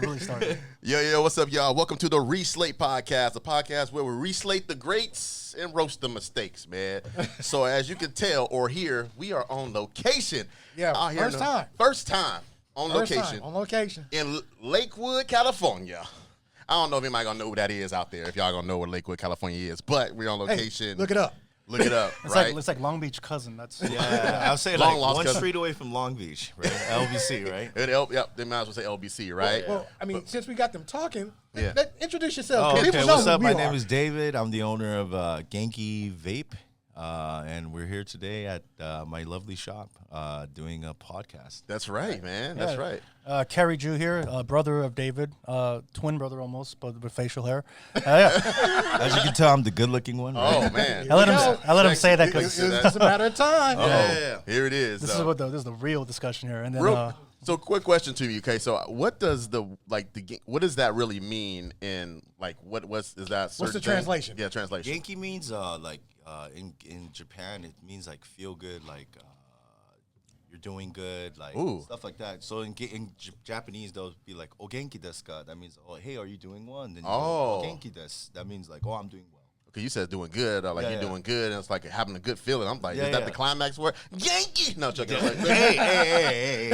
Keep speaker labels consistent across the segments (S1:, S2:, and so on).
S1: really started.
S2: Yo, what's up, y'all? Welcome to the Reslate Podcast, a podcast where we reslate the greats and roast the mistakes, man. So as you can tell or hear, we are on location.
S3: Yeah,
S2: First time on location. In Lakewood, California. I don't know if anybody gonna know who that is out there, if y'all gonna know where Lakewood, California is, but we're on location.
S3: Hey, look it up.
S2: Look it up,
S1: It's
S2: right?
S1: like Long Beach cousin. That's
S4: I'll say
S2: Long
S4: like
S2: lost
S4: one
S2: cousin.
S4: street away from Long Beach, right? LBC, right?
S2: Yep, they might as well say LBC, right?
S3: Well, I mean, since we got them talking,
S2: Yeah.
S3: introduce yourself.
S4: Oh,
S3: 'cause people
S4: okay.
S3: know
S4: What's
S3: who
S4: up?
S3: we
S4: My
S3: are.
S4: name is David. I'm the owner of Genki Vape, and we're here today at my lovely shop doing a podcast.
S2: That's right, man. That's right.
S1: Kerry Jew here, brother of David, twin brother almost, but with facial hair. Yeah.
S4: As you can tell, I'm the good-looking one. Right?
S2: Oh, man.
S1: I let him say that
S3: It
S1: because
S3: was just a matter of time.
S2: Oh, here it is.
S1: this is the real discussion here. And then
S2: So, quick question to you. Okay, so what does what does that really mean in what's that?
S3: What's the translation?
S2: Yeah, translation.
S4: Genki means in Japan, it means like feel good, like you're doing good, like
S2: Ooh.
S4: stuff like that. So in Japanese, they'll be like "O genki desu ka?" That means, "Oh, hey, are you doing well?" And then you
S2: Oh.
S4: go, "O genki desu." That means like, "Oh, I'm doing well."
S2: Okay, you said doing good, or
S4: Yeah,
S2: you're
S4: yeah.
S2: doing good, and it's like having a good feeling. I'm like,
S4: Yeah,
S2: is that
S4: yeah.
S2: the climax word? Yankee. No, joking.
S4: Hey.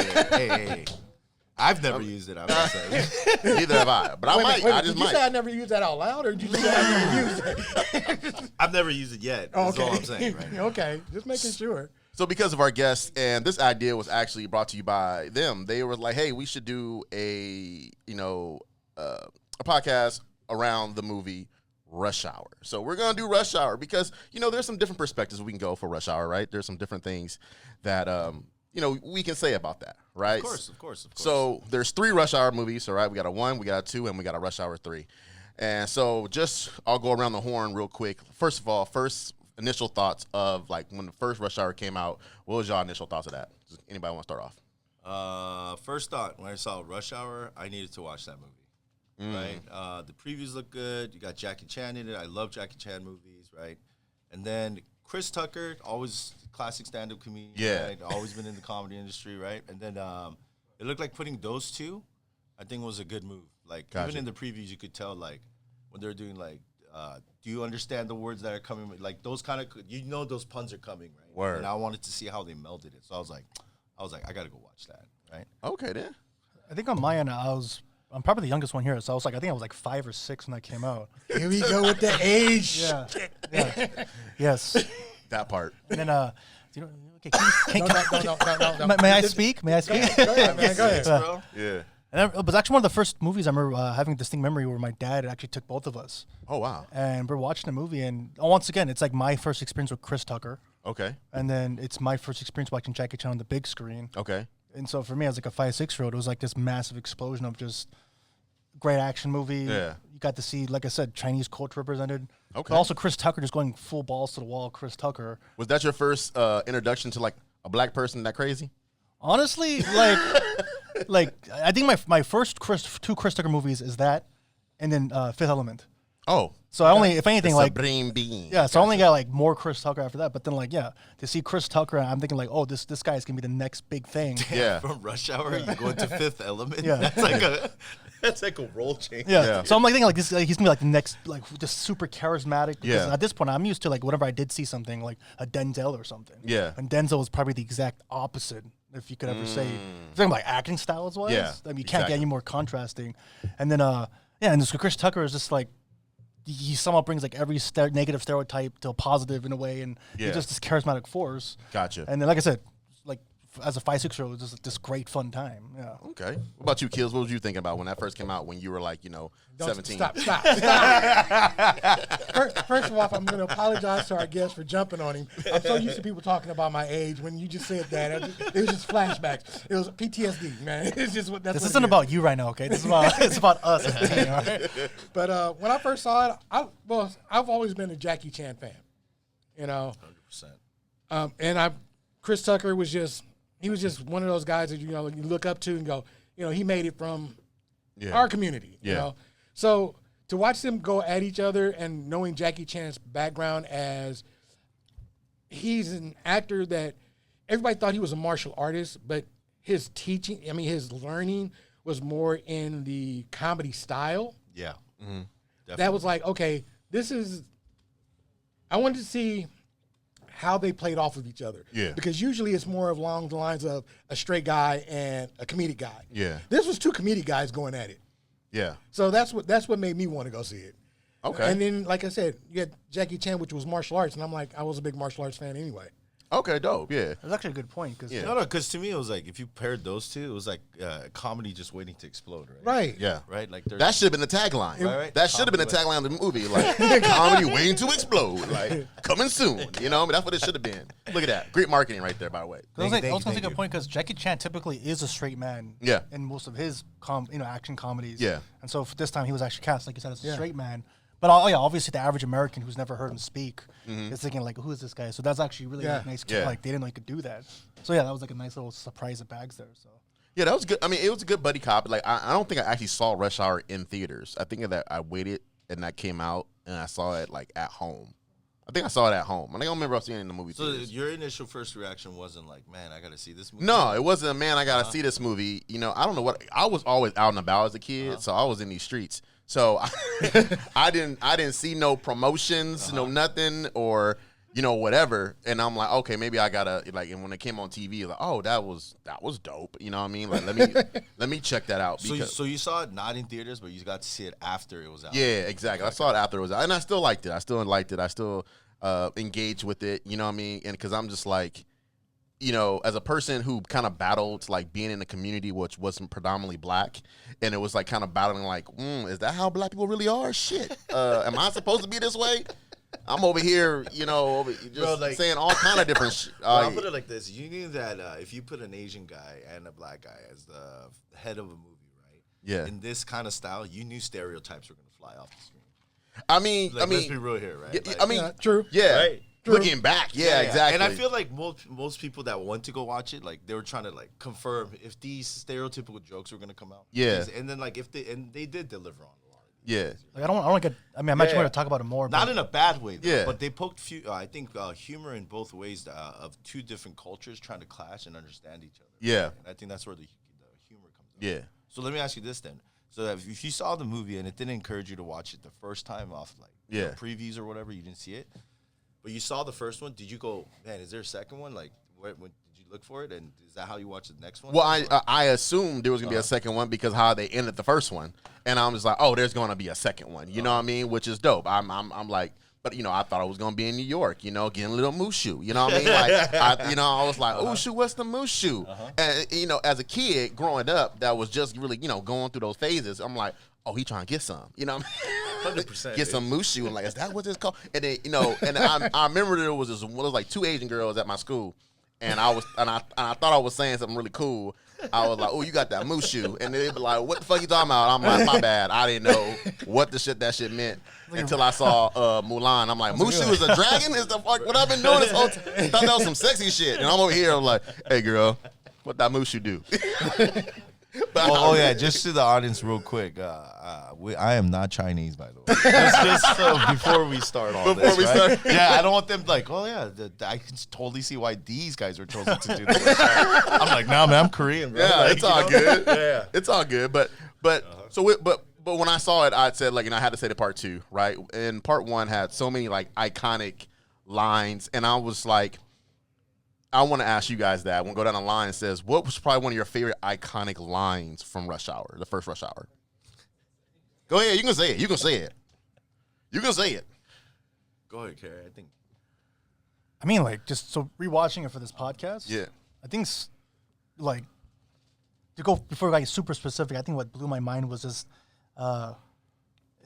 S4: I've never used it. I'm not saying.
S2: Neither have I, but I might. I just
S3: did you
S2: might.
S3: say I never used that out loud, or did you say I never used it?
S4: I've never used it yet. That's all I'm saying. Right?
S3: Okay, just making sure.
S2: So because of our guests, and this idea was actually brought to you by them. They were like, "Hey, we should do a podcast around the movie Rush Hour." So we're gonna do Rush Hour because there's some different perspectives we can go for Rush Hour, right? There's some different things that we can say about that, right?
S4: Of course.
S2: So there's 3 Rush Hour movies, all right? We got a 1, we got a 2, and we got a Rush Hour 3. And so I'll go around the horn real quick. First of all, initial thoughts of when the first Rush Hour came out. What was y'all initial thoughts of that? Does anybody want to start off?
S4: First thought, when I saw Rush Hour, I needed to watch that movie, right? The previews look good. You got Jackie Chan in it. I love Jackie Chan movies, right? And then Chris Tucker, always classic stand-up comedian,
S2: Yeah.
S4: right? Always been in the comedy industry, right? And then it looked like putting those two, I think was a good move. Like,
S2: Gotcha.
S4: even in the previews, you could tell, like, when they're doing, like, do you understand the words that are coming? Like, those kind of, those puns are coming, right?
S2: Word.
S4: And I wanted to see how they melded it. So I was like, I got to go watch that, right?
S2: Okay, then.
S1: I think on my end, I'm probably the youngest one here, so I think I was like 5 or 6 when that came out.
S3: Here we go with the age.
S1: Yeah. Yes.
S2: That part.
S1: And then okay,
S3: No.
S1: may I speak? May I speak?
S3: Go ahead, man. Go ahead.
S4: Bro.
S2: Yeah.
S1: And it was actually one of the first movies I remember having a distinct memory where my dad actually took both of us.
S2: Oh, wow.
S1: And we're watching the movie, and once again, it's like my first experience with Chris Tucker.
S2: Okay.
S1: And then it's my first experience watching Jackie Chan on the big screen.
S2: Okay.
S1: And so for me, as like a 5-6-year-old, it was like this massive explosion of just great action movie.
S2: Yeah.
S1: You got to see, like I said, Chinese culture represented.
S2: Okay.
S1: But also Chris Tucker just going full balls to the wall, Chris Tucker.
S2: Was that your first introduction to a black person that crazy?
S1: Honestly, I think my first two Chris Tucker movies is that, and then Fifth Element.
S2: Oh.
S1: So I only, if anything,
S2: The
S1: like
S2: Supreme Being.
S1: yeah. So I only got like more Chris Tucker after that. But then to see Chris Tucker, I'm thinking like, oh, this guy's gonna be the next big thing.
S2: Yeah.
S4: From Rush Hour, you go into Fifth Element.
S1: Yeah.
S4: That's like a role change.
S1: Yeah. So I'm like thinking like this, he's gonna be like the next, like just super charismatic. Because
S2: Yeah.
S1: At this point, I'm used to like whenever I did see something like a Denzel or something.
S2: Yeah.
S1: And Denzel was probably the exact opposite, if you could ever say. Talking about acting styles wise.
S2: Yeah,
S1: I mean, you can't
S2: exactly.
S1: get any more contrasting. And then and this Chris Tucker is just like. He somehow brings like every negative stereotype to a positive in a way, and
S2: Yeah.
S1: he's just this charismatic force.
S2: Gotcha.
S1: And then, like I said, like as a 5-6-year-old, it was just this great fun time. Yeah.
S2: Okay. What about you, Kills? What was you thinking about when that first came out when you were 17?
S3: Stop. First of all, I'm going to apologize to our guest for jumping on him. I'm so used to people talking about my age. When you just said that, it was just flashbacks. It was PTSD, man. It's just what that's.
S1: This
S3: what
S1: isn't
S3: it is.
S1: about you right now, okay? This is about it's about us. As a team, all right?
S3: But when I first saw it, I've always been a Jackie Chan fan.
S4: 100%.
S3: And Chris Tucker was just one of those guys that you look up to and go, he made it from our community.
S2: Yeah.
S3: So to watch them go at each other and knowing Jackie Chan's background as he's an actor that everybody thought he was a martial artist, but his teaching, his learning was more in the comedy style.
S4: Yeah.
S3: That was like, okay, this is. I wanted to see how they played off of each other.
S2: Yeah.
S3: Because usually it's more along the lines of a straight guy and a comedic guy.
S2: Yeah.
S3: This was two comedic guys going at it.
S2: Yeah.
S3: So that's what made me want to go see it.
S2: Okay.
S3: And then, like I said, you had Jackie Chan, which was martial arts, and I'm like, I was a big martial arts fan anyway.
S2: Okay, dope. Yeah.
S1: That's actually a good point because
S2: Yeah.
S4: No, because to me it was like if you paired those two, it was like comedy just waiting to explode, right?
S3: Right.
S2: Yeah.
S4: Right. Like
S2: That should have been the tagline.
S4: Right.
S2: That should have been the tagline of the movie. Like, comedy waiting to explode. Like, coming soon. You know, I mean, that's what it should have been. Look at that. Great marketing right there, by the way.
S1: I was
S4: Thank
S1: going
S4: you,
S1: to take
S4: thank
S1: a
S4: you.
S1: point because Jackie Chan typically is a straight man.
S2: Yeah.
S1: In most of his action comedies.
S2: Yeah.
S1: And so for this time he was actually cast, like you said, as a
S3: Yeah.
S1: straight man. But obviously the average American who's never heard him speak is thinking like, who is this guy? So that's actually really
S3: Yeah.
S1: like, nice.
S2: Yeah.
S1: Like they didn't know he could do that. So yeah, that was like a nice little surprise of bags there. So
S2: Yeah, that was good. I mean, it was a good buddy cop. Like, I don't think I actually saw Rush Hour in theaters. I think that I waited and that came out and I saw it like at home. I think I saw it at home. I don't remember seeing it in the movie
S4: So
S2: theaters.
S4: your initial first reaction wasn't like, man, I got to see this movie.
S2: No, it wasn't. Man, I gotta see this movie. You know, I don't know what. I was always out and about as a kid, so I was in these streets. So I didn't see no promotions, no nothing, or whatever. And I'm like, okay, maybe I gotta like. And when it came on TV, like, oh, that was dope. You know what I mean? Like, let me check that out.
S4: So you saw it not in theaters, but you got to see it after it was out.
S2: Yeah, exactly. I saw it after it was out, and I still liked it. I still engaged with it. You know what I mean? And because I'm just like, as a person who kind of battled like being in a community which wasn't predominantly black, and it was like kind of battling like, is that how black people really are? Shit, am I supposed to be this way? I'm over here, just saying all kind of different shit.
S4: Well, I'll put it like this: you knew that if you put an Asian guy and a black guy as the head of a movie, right?
S2: Yeah.
S4: In this kind of style, you knew stereotypes were going to fly off the screen.
S2: I mean,
S4: Let's be real here, right?
S2: yeah,
S4: Like,
S2: I mean,
S3: True.
S2: yeah.
S4: Right.
S2: Looking back, yeah, exactly.
S4: And I feel like most people that want to go watch it, like they were trying to like confirm if these stereotypical jokes were going to come out.
S2: Yeah.
S4: And then like they did deliver on a lot of these.
S2: yeah.
S1: like I don't want to get. I mean, I'm actually
S4: Yeah.
S1: going to talk about it more.
S4: Not
S1: but
S4: in a bad way, though,
S2: Yeah.
S4: but they poked I think humor in both ways of two different cultures trying to clash and understand each other.
S2: Yeah.
S4: And I think that's where the humor comes out.
S2: Yeah.
S4: So let me ask you this then. So that if you saw the movie and it didn't encourage you to watch it the first time off like
S2: Yeah.
S4: previews or whatever, you didn't see it, but you saw the first one, did you go, man, is there a second one? Like, when did you look for it? And is that how you watch the next one?
S2: Well, I assumed there was gonna be a second one because how they ended the first one, and I'm just like, oh, there's gonna be a second one. You know what I mean? Which is dope. I'm like, but I thought I was gonna be in New York. Getting a little mushu. You know what I mean? Like, I was like, oh shoot, what's the mushu? And as a kid growing up, that was just really going through those phases. I'm like, oh, he trying to get some. You know what I mean?
S4: 100%.
S2: Get some mushu. And like, is that what this called? And then and I remember there was like two Asian girls at my school. And I thought I was saying something really cool. I was like, "Oh, you got that mushu," and they'd be like, "What the fuck you talking about?" I'm like, "My bad, I didn't know what that shit meant until I saw Mulan." I'm like, "Mushu is a dragon? Is the fuck what I've been doing this whole time?" Thought that was some sexy shit, and I'm over here I'm like, "Hey, girl, what that mushu do?" But
S4: Oh yeah, just to the audience, real quick. I am not Chinese, by the way. just before we start all
S2: Before
S4: this,
S2: we
S4: right?
S2: start.
S4: Yeah, I don't want them like, oh yeah, I can totally see why these guys were chosen to do this. I'm like, nah, man, I'm Korean, bro.
S2: Yeah,
S4: Like,
S2: it's all good.
S4: Yeah.
S2: It's all good. But when I saw it, I said like, I had to say the part two, right? And part one had so many like iconic lines, and I was like, I want to ask you guys that. We'll go down the line and says, what was probably one of your favorite iconic lines from Rush Hour, the first Rush Hour? Go ahead, you can say it. You can say it. You can say it.
S4: Go ahead, Carrie. I think.
S1: I mean, like just so rewatching it for this podcast.
S2: Yeah.
S1: I think like to go before I get super specific. I think what blew my mind was just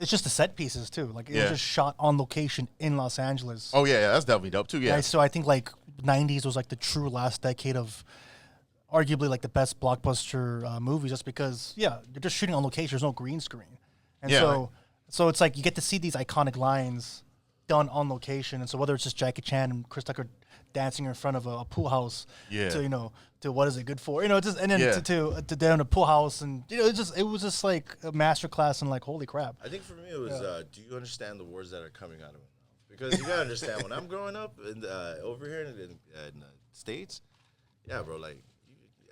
S1: it's just the set pieces too. Like it
S2: Yeah.
S1: was just shot on location in Los Angeles.
S2: Oh yeah, that's definitely dope too. Yeah.
S1: Right? So I think like 90s was like the true last decade of arguably like the best blockbuster movies, just because you're just shooting on location. There's no green screen, and
S2: Yeah.
S1: so it's like you get to see these iconic lines done on location. And so whether it's just Jackie Chan and Chris Tucker dancing in front of a pool house,
S2: Yeah.
S1: to what is it good for? Just and then
S2: Yeah.
S1: to down a pool house, and it was just like a masterclass in like holy crap.
S4: I think for me it was, do you understand the words that are coming out of it? Because you gotta understand, when I'm growing up over here in the States, yeah, bro, like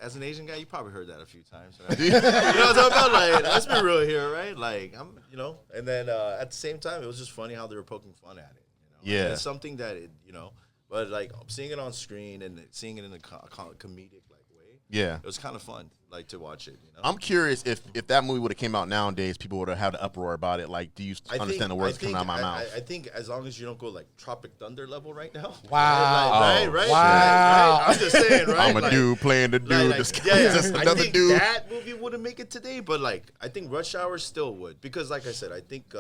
S4: as an Asian guy, you probably heard that a few times. Right? You know what I'm talking about? Like, let's be real here, right? Like, and then at the same time, it was just funny how they were poking fun at it.
S2: Yeah.
S4: And it's something that but like seeing it on screen and seeing it in a comedic like way.
S2: Yeah.
S4: It was kind of fun, like to watch it.
S2: I'm curious if that movie would have came out nowadays, people would have had an uproar about it. Like, do you understand the words coming out of my mouth?
S4: I think as long as you don't go like Tropic Thunder level right now.
S3: Wow.
S4: Right.
S3: Wow.
S4: I'm just saying, right?
S2: I'm a dude playing the dude.
S4: Like,
S2: This guy is just
S4: I
S2: another
S4: think
S2: dude.
S4: that movie wouldn't make it today, but like I think Rush Hour still would because, like I said, I think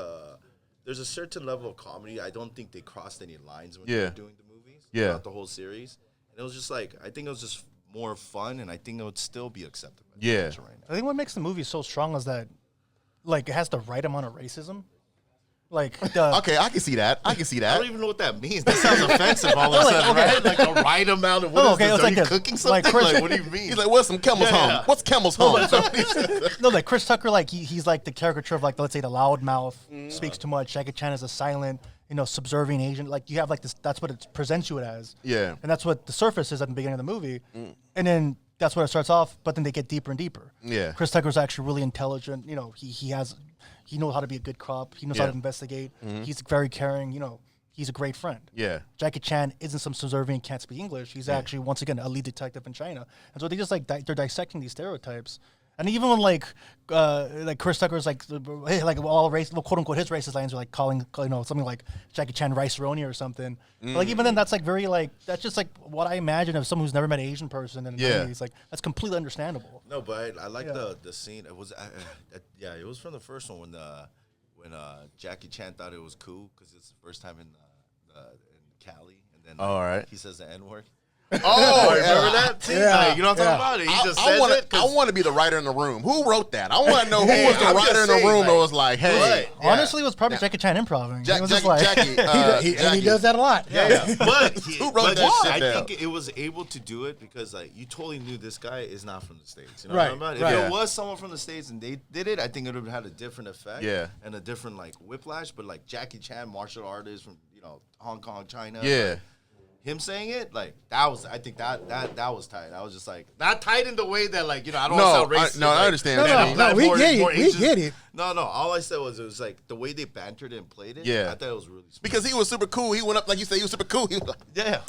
S4: there's a certain level of comedy. I don't think they crossed any lines when they were doing the movies throughout the whole series, and it was just like I think it was just more fun, and I think it would still be acceptable.
S2: Yeah.
S4: Right now.
S1: I think what makes the movie so strong is that, like, it has the right amount of racism. Like,
S2: Okay, I can see that. I
S4: I don't even know what that means. That sounds offensive all of a sudden,
S1: okay.
S4: right? Like the right amount of what
S1: No,
S4: is
S1: okay,
S4: this?
S1: it's
S4: Are
S1: like
S4: you
S1: this.
S4: cooking
S1: Like
S4: something?
S1: Chris-
S4: Like, what do you mean?
S2: He's like, what's some Camel's home? What's Camel's home?
S1: no, like Chris Tucker, like he's like the caricature of like let's say the loudmouth, speaks too much. Jackie Chan is a silent, subservient Asian. Like you have like this. That's what it presents you as.
S2: Yeah.
S1: And that's what the surface is at the beginning of the movie, and then that's what it starts off. But then they get deeper and deeper.
S2: Yeah.
S1: Chris Tucker's actually really intelligent. He knows how to be a good cop. He knows how
S2: Yeah.
S1: to investigate. He's very caring. He's a great friend.
S2: Yeah.
S1: Jackie Chan isn't some subservient, can't speak English. He's actually, once again, a lead detective in China. And so they just like they're dissecting these stereotypes. And even when like Chris Tucker's like, hey, like all race, well, quote unquote, his racist lines are like calling, something like Jackie Chan rice roni or something. But, like even then, that's like very like that's just like what I imagine of someone who's never met an Asian person. And it's like that's completely understandable.
S4: No, but I like the scene. It was it was from the first one when Jackie Chan thought it was cool because it's the first time in Cali, and then
S2: all right.
S4: he says the N-word.
S2: Oh,
S4: Remember that? See, like, you know what I'm talking about? He just says it.
S2: I want to be the writer in the room. Who wrote that? I want to know who was the
S4: I'm
S2: writer
S4: just
S2: in the
S4: saying,
S2: room that
S4: like,
S2: was like, hey.
S4: Yeah.
S1: Honestly, it was probably Jackie Chan improvising. It was just like,
S2: Jackie,
S3: And he
S2: Jackie.
S3: does that a lot.
S4: Yeah. But
S2: Who wrote that shit
S4: I
S2: down?
S4: think it was able to do it because like you totally knew this guy is not from the States. You know
S3: Right,
S4: what I'm talking
S3: right.
S4: about? If
S2: Yeah.
S4: it was someone from the States and they did it, I think it would have had a different effect.
S2: Yeah.
S4: And a different like whiplash. But like Jackie Chan, martial artist from Hong Kong, China.
S2: Yeah.
S4: like, him saying it, like I think that was tight. I was just like not tight in the way that like I don't want to sound racist.
S2: I
S4: like,
S2: understand.
S3: No, we get it. We get it.
S4: No. All I said was it was like the way they bantered and played it.
S2: Yeah.
S4: I thought it was really smart.
S2: Because he was super cool. He went up, like you said, he was super cool. He was like,
S4: Yeah.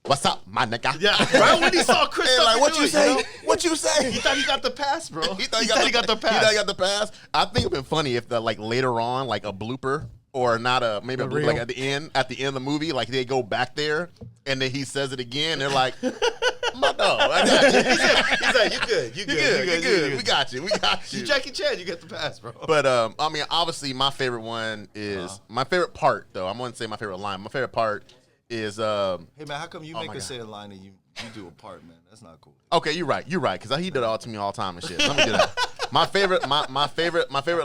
S2: what's up, my nigga?
S4: Yeah. Right when he saw Chris
S2: And
S4: Tucker
S2: like, what
S4: do
S2: you
S4: it,
S2: say? What you say?
S4: He thought he got the pass, bro.
S2: He thought he got the pass.
S4: pass.
S2: He thought he got the pass. I think it'd been funny if the like later on, like a blooper or not a maybe a blooper, like at the end of the movie, like they go back there and then he says it again. They're like, my dog, I got you.
S4: He's like, you good.
S2: We got you.
S4: You Jackie Chan, you get the pass, bro.
S2: But I mean, obviously, my favorite one is my favorite part, though. I'm going to say my favorite line. My favorite part is
S4: Hey man, how come you make
S2: my
S4: us
S2: God.
S4: say a line and you do a part, man? That's not cool.
S2: okay. You're right, because he did it all to me all the time and shit. Let me do that. My favorite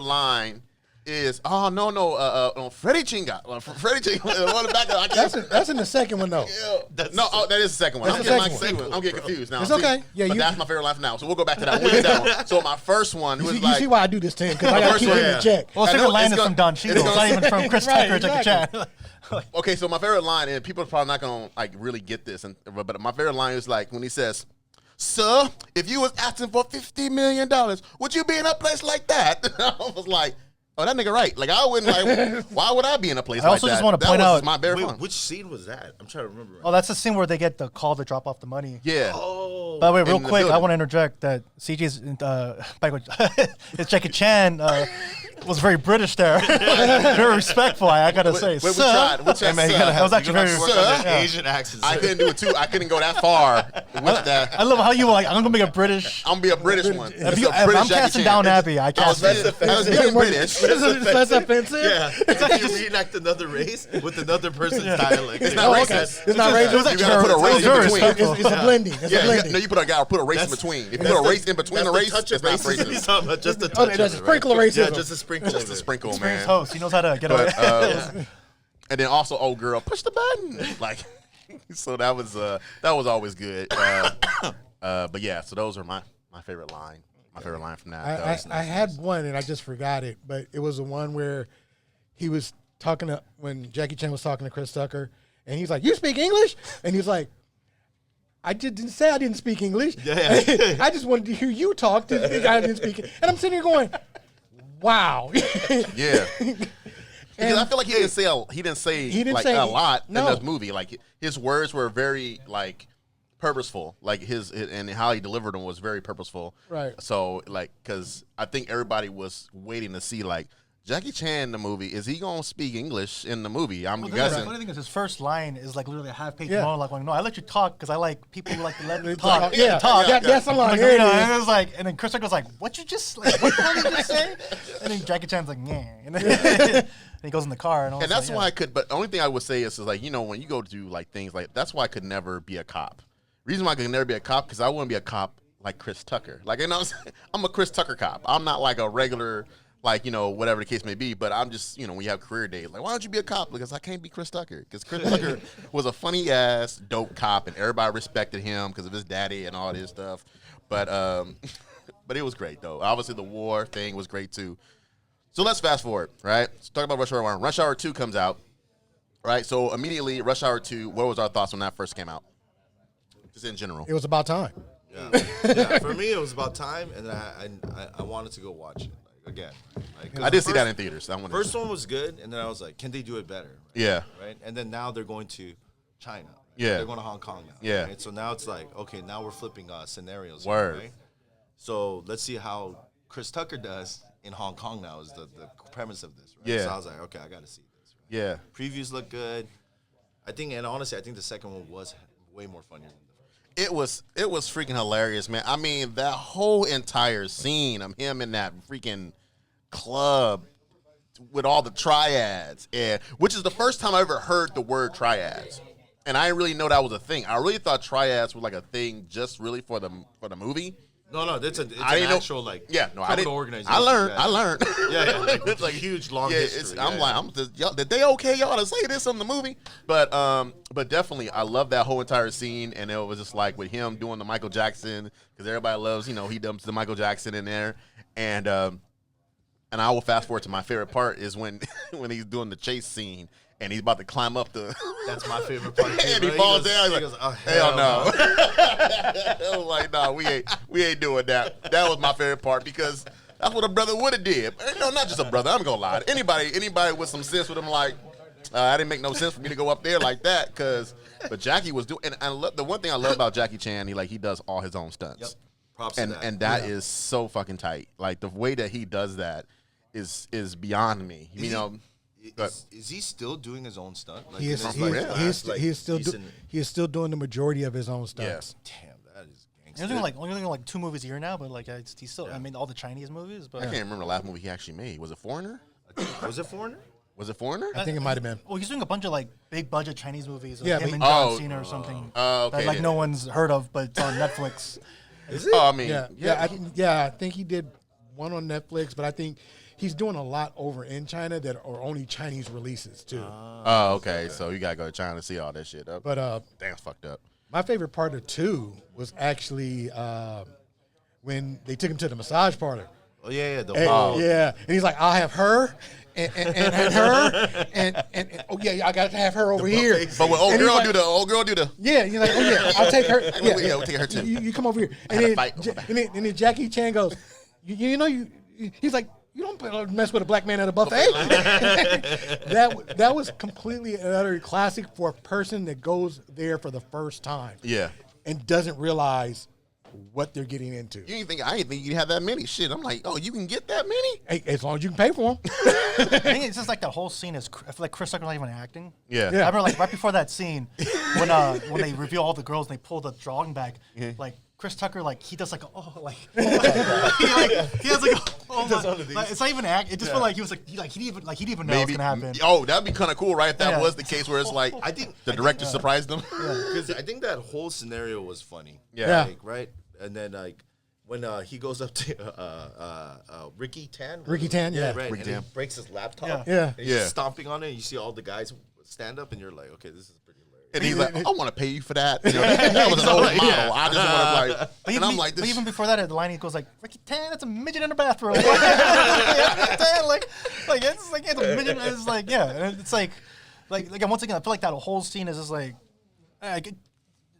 S2: line is Freddie Chinga. Freddie Chinga. One back up.
S3: That's in the second one though.
S2: That is the second one.
S3: That's
S2: I'm
S3: the
S2: getting
S3: second one.
S2: I'm getting confused now.
S3: It's
S2: See?
S3: okay. Yeah,
S2: but
S3: you-
S2: that's my favorite line for now. So we'll go back to that. We'll get that one. So my first one
S3: You
S2: was
S3: see,
S2: like,
S3: you see why I do this to him because I got to
S2: first
S3: keep
S2: one,
S3: him in check.
S1: well,
S2: I
S1: second
S2: know,
S1: line
S2: it's
S1: is
S2: gonna-
S1: from Don
S2: it's
S1: Cheadle. It's
S2: gonna-
S1: not even from Chris
S3: Right,
S1: Tucker or Jackie
S3: exactly.
S1: Chan.
S2: okay, so my favorite line, and people are probably not gonna like really get this, but my favorite line is like when he says, "Sir, if you was asking for $50 million, would you be in a place like that?" I was like, "Oh, that nigga right." Like I wouldn't like. Why would I be in a place
S1: I
S2: like
S1: also
S2: that?
S1: just wanna
S2: That
S1: point
S2: was
S1: out-
S2: just my very
S4: Wait,
S2: fun.
S4: which scene was that? I'm trying to remember.
S1: Oh, that's the scene where they get the call to drop off the money.
S2: Yeah.
S4: Oh,
S1: By the way, real
S2: in the
S1: quick, I
S2: building.
S1: want to interject that CJ's, it's Jackie Chan was very British there, very respectful. I gotta say,
S2: we
S1: sir.
S2: tried. We tried,
S1: Hey, man, you
S2: sir.
S1: gotta- that was actually very.
S4: work
S2: Sir.
S4: on the
S1: yeah.
S4: Asian accents.
S2: I couldn't do it too. I couldn't go that far with that.
S1: I love how you were like, I'm gonna make a British.
S2: I'm gonna be a British one.
S1: If, you, if I'm casting down Abby, I
S2: I
S1: cast
S2: was
S1: it.
S2: being British.
S3: That's offensive.
S4: Yeah, it's like you reenact another race with another person's dialect.
S2: It's not
S3: Oh, okay.
S2: racist.
S3: It's not racist.
S2: You gotta put a race in
S1: very
S2: between.
S1: respectful.
S3: It's a blending. It's a
S2: Yeah,
S3: blending.
S2: no, you gotta put a race in between. If you
S4: That's
S2: put a
S4: the-
S2: race in between
S4: that's
S2: the race,
S4: touch
S2: it's
S4: of
S2: not
S4: racism. He's
S2: racist.
S4: talking about just a touch.
S3: Okay,
S4: of
S3: there's a
S4: it,
S3: sprinkle of
S4: right?
S3: racism.
S4: Yeah, just a sprinkle.
S2: Just
S4: of
S2: a
S4: it.
S2: sprinkle,
S1: Experienced
S2: man.
S1: host. He knows how to get away.
S2: But, and then also, old girl, push the button. Like, so that was always good. But yeah, so those are my favorite line. My favorite line from that.
S3: I had one and I just forgot it, but it was the one where he was talking to when Jackie Chan was talking to Chris Tucker, and he's like, "You speak English?" And he's like, I didn't say I didn't speak English.
S4: Yeah.
S3: I just wanted to hear you talk. I didn't speak it. And I'm sitting here going, wow.
S2: Yeah. Because I feel like he didn't say a lot in this movie. Like his words were very like purposeful. Like his and how he delivered them was very purposeful.
S3: Right.
S2: So like, because I think everybody was waiting to see like Jackie Chan in the movie. Is he gonna speak English in the movie? I'm guessing.
S1: The funny thing is, his first line is like literally a half-page
S3: Yeah.
S1: monologue. Like, no, I let you talk because I like people who like to let me
S3: Talk.
S1: talk.
S3: Yeah.
S1: talk.
S3: That's a line.
S1: Like,
S3: Here it
S1: you know,
S3: is.
S1: and it was like, and then Chris Tucker was like, "What you just like? What the hell did you just say?" And then Jackie Chan's like, "Yeah," and then he goes in the car, and all.
S2: And that's why I could. But the only thing I would say is like, you know, when you go to do like things like that's why I could never be a cop. Reason why I could never be a cop because I wouldn't be a cop like Chris Tucker. Like, you know, I'm a Chris Tucker cop. I'm not like a regular. Like, you know, whatever the case may be, but I'm just, you know, when you have career days, like, why don't you be a cop? Because I can't be Chris Tucker. Because Chris Tucker was a funny-ass, dope cop, and everybody respected him because of his daddy and all this stuff. But but it was great, though. Obviously, the war thing was great, too. So let's fast forward, right? Let's talk about Rush Hour 1. Rush Hour 2 comes out, right? So immediately, Rush Hour 2, what was our thoughts when that first came out? Just in general.
S3: It was about time.
S4: Yeah, for me, it was about time, and I wanted to go watch it. Again, like,
S2: I did see that in theaters.
S4: First one was good, and then I was like, can they do it better? Right?
S2: Yeah.
S4: Right? And then now they're going to China.
S2: Yeah.
S4: They're going to Hong Kong now.
S2: Yeah.
S4: Right? So now it's like, okay, now we're flipping scenarios.
S2: Word.
S4: Here, right? So let's see how Chris Tucker does in Hong Kong now is the premise of this. Right?
S2: Yeah.
S4: So I was like, okay, I got to see this. Right?
S2: Yeah.
S4: Previews look good. I think, and honestly, I think the second one was way more funnier than the first.
S2: It was freaking hilarious, man. I mean, that whole entire scene of him in that freaking club with all the triads, and which is the first time I ever heard the word triads, and I didn't really know that was a thing. I really thought triads were like a thing just really for the movie.
S4: No, it's an
S2: know-
S4: actual like
S2: Yeah, no, I
S4: criminal
S2: didn't.
S4: organization.
S2: I
S4: Yeah.
S2: learned.
S4: Yeah. Like,
S2: It's like
S4: huge, long
S2: yeah,
S4: history.
S2: I'm
S4: Yeah,
S2: like,
S4: yeah.
S2: I'm just, y'all, did they okay y'all to say this in the movie? But definitely, I love that whole entire scene, and it was just like with him doing the Michael Jackson because everybody loves, you know, he dumps the Michael Jackson in there, and I will fast forward to my favorite part is when when he's doing the chase scene. And he's about to climb up the.
S4: That's my favorite part. Too,
S2: and he
S4: bro.
S2: falls
S4: goes-
S2: down. He's
S4: he
S2: like,
S4: goes, oh,
S2: hell no. I was like, no, we ain't doing that. That was my favorite part because that's what a brother would have did. No, not just a brother. I'm gonna lie. Anybody with some sense with him, like, I didn't make no sense for me to go up there like that. But Jackie was doing. And the one thing I love about Jackie Chan, he does all his own stunts.
S4: Yep. Props to that.
S2: And that is so fucking tight. Like the way that he does that is beyond me. You know.
S4: Is he still doing his own stunt? Like,
S3: He is.
S4: in his,
S3: He
S4: like,
S3: is,
S4: last,
S3: he is,
S4: like,
S3: he is still.
S4: decent-
S3: He is still doing the majority of his own stunts.
S4: Damn, that is
S1: He's
S4: gangster.
S1: doing only doing like 2 movies a year now, but like he's still. I mean, all the Chinese movies, but
S2: I can't remember the last movie he actually made. Was it Foreigner?
S4: Was it Foreigner?
S2: Was it Foreigner?
S3: I think it might have been.
S1: well, he's doing a bunch of like big budget Chinese movies, like
S3: Yeah,
S1: him
S3: but-
S1: and John
S2: Oh.
S1: Cena or something
S2: Okay,
S1: that like
S2: yeah.
S1: no one's heard of, but it's on Netflix.
S4: Is it?
S2: Oh, I mean,
S3: I think he did one on Netflix, but I think he's doing a lot over in China that are only Chinese releases too.
S2: Oh, okay. So you gotta go to China to see all that shit.
S3: But
S2: Damn, it's fucked up.
S3: my favorite part of 2 was actually when they took him to the massage parlor.
S4: Oh yeah. The
S3: And,
S4: whole
S3: yeah, and he's like, "I'll have her and her and oh yeah, I got to have her over here."
S2: But when old
S3: And he's
S2: girl
S3: like-
S2: do the
S3: Yeah, he's like, "Oh yeah, I'll take her." Yeah,
S2: we'll take her too.
S3: You come over here,
S2: had a
S3: and
S2: fight.
S3: then Jackie Chan goes, "You know you." He's like, "You don't mess with a black man at a buffet." that was completely and utterly classic for a person that goes there for the first time.
S2: Yeah.
S3: And doesn't realize what they're getting into.
S2: I didn't think you had that many. Shit, I'm like, oh, you can get that many?
S3: Hey, as long as you can pay for them.
S1: I think it's just like that whole scene is. I feel like Chris Tucker's not even acting.
S2: Yeah.
S1: I remember like right before that scene when they reveal all the girls and they pull the drawing back, like Chris Tucker he does like he has like it's not even act. It just felt like he was like he didn't even know what's
S2: Maybe.
S1: gonna happen.
S2: Oh, that'd be kind of cool, right? If that
S1: Yeah.
S2: was the case where it's like
S4: I think
S2: the director surprised them.
S4: because I think that whole scenario was funny.
S2: Yeah.
S4: Like, right. And then when he goes up to Ricky Tan.
S3: Ricky Tan, yeah.
S4: Right.
S2: Ricky
S4: and
S2: Tan.
S4: he breaks his laptop.
S1: Yeah.
S3: Yeah.
S4: And he's
S2: Yeah.
S4: just stomping on it. And you see all the guys stand up, and you're like, okay, this is pretty hilarious.
S2: And he's like, I want to pay you for that. You know, that was an old model. I just want to and I'm like,
S1: but
S2: this.
S1: even before that, at the line he goes like, "Ricky Tan, that's a midget in a bathroom." Ricky Tan, it's a midget. It's like and it's like once again, I feel like that whole scene is just like,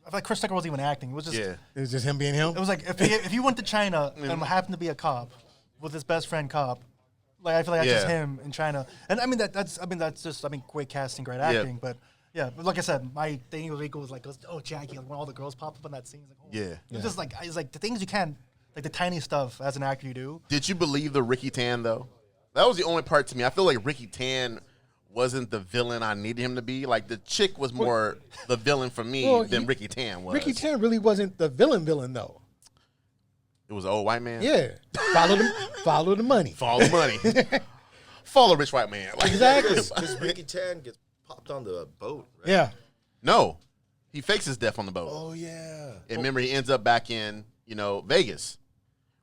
S1: I feel like Chris Tucker wasn't even acting. It was just
S2: Yeah.
S3: It was just him being him.
S1: It was like if he went to China and happened to be a cop with his best friend cop, like I feel like that's just him in China. And I mean that's just great casting, great acting. But yeah, but like I said, my thing was Rico was like, oh Jackie, like when all the girls pop up in that scene, it's like, oh.
S2: Yeah.
S1: It's just like it's like the things you can't, like the tiny stuff as an actor you do.
S2: Did you believe the Ricky Tan though? That was the only part to me. I feel like Ricky Tan wasn't the villain I needed him to be. Like the chick was more the villain for me than Ricky Tan was.
S3: Ricky Tan really wasn't the villain though.
S2: It was an old white man.
S3: Yeah, follow the money.
S2: Follow the money. Follow rich white man. Like,
S3: Exactly.
S4: Because Ricky Tan gets popped on the boat, right?
S3: Yeah.
S2: no, he fakes his death on the boat.
S4: Oh, yeah.
S2: And remember, he ends up back in, Vegas.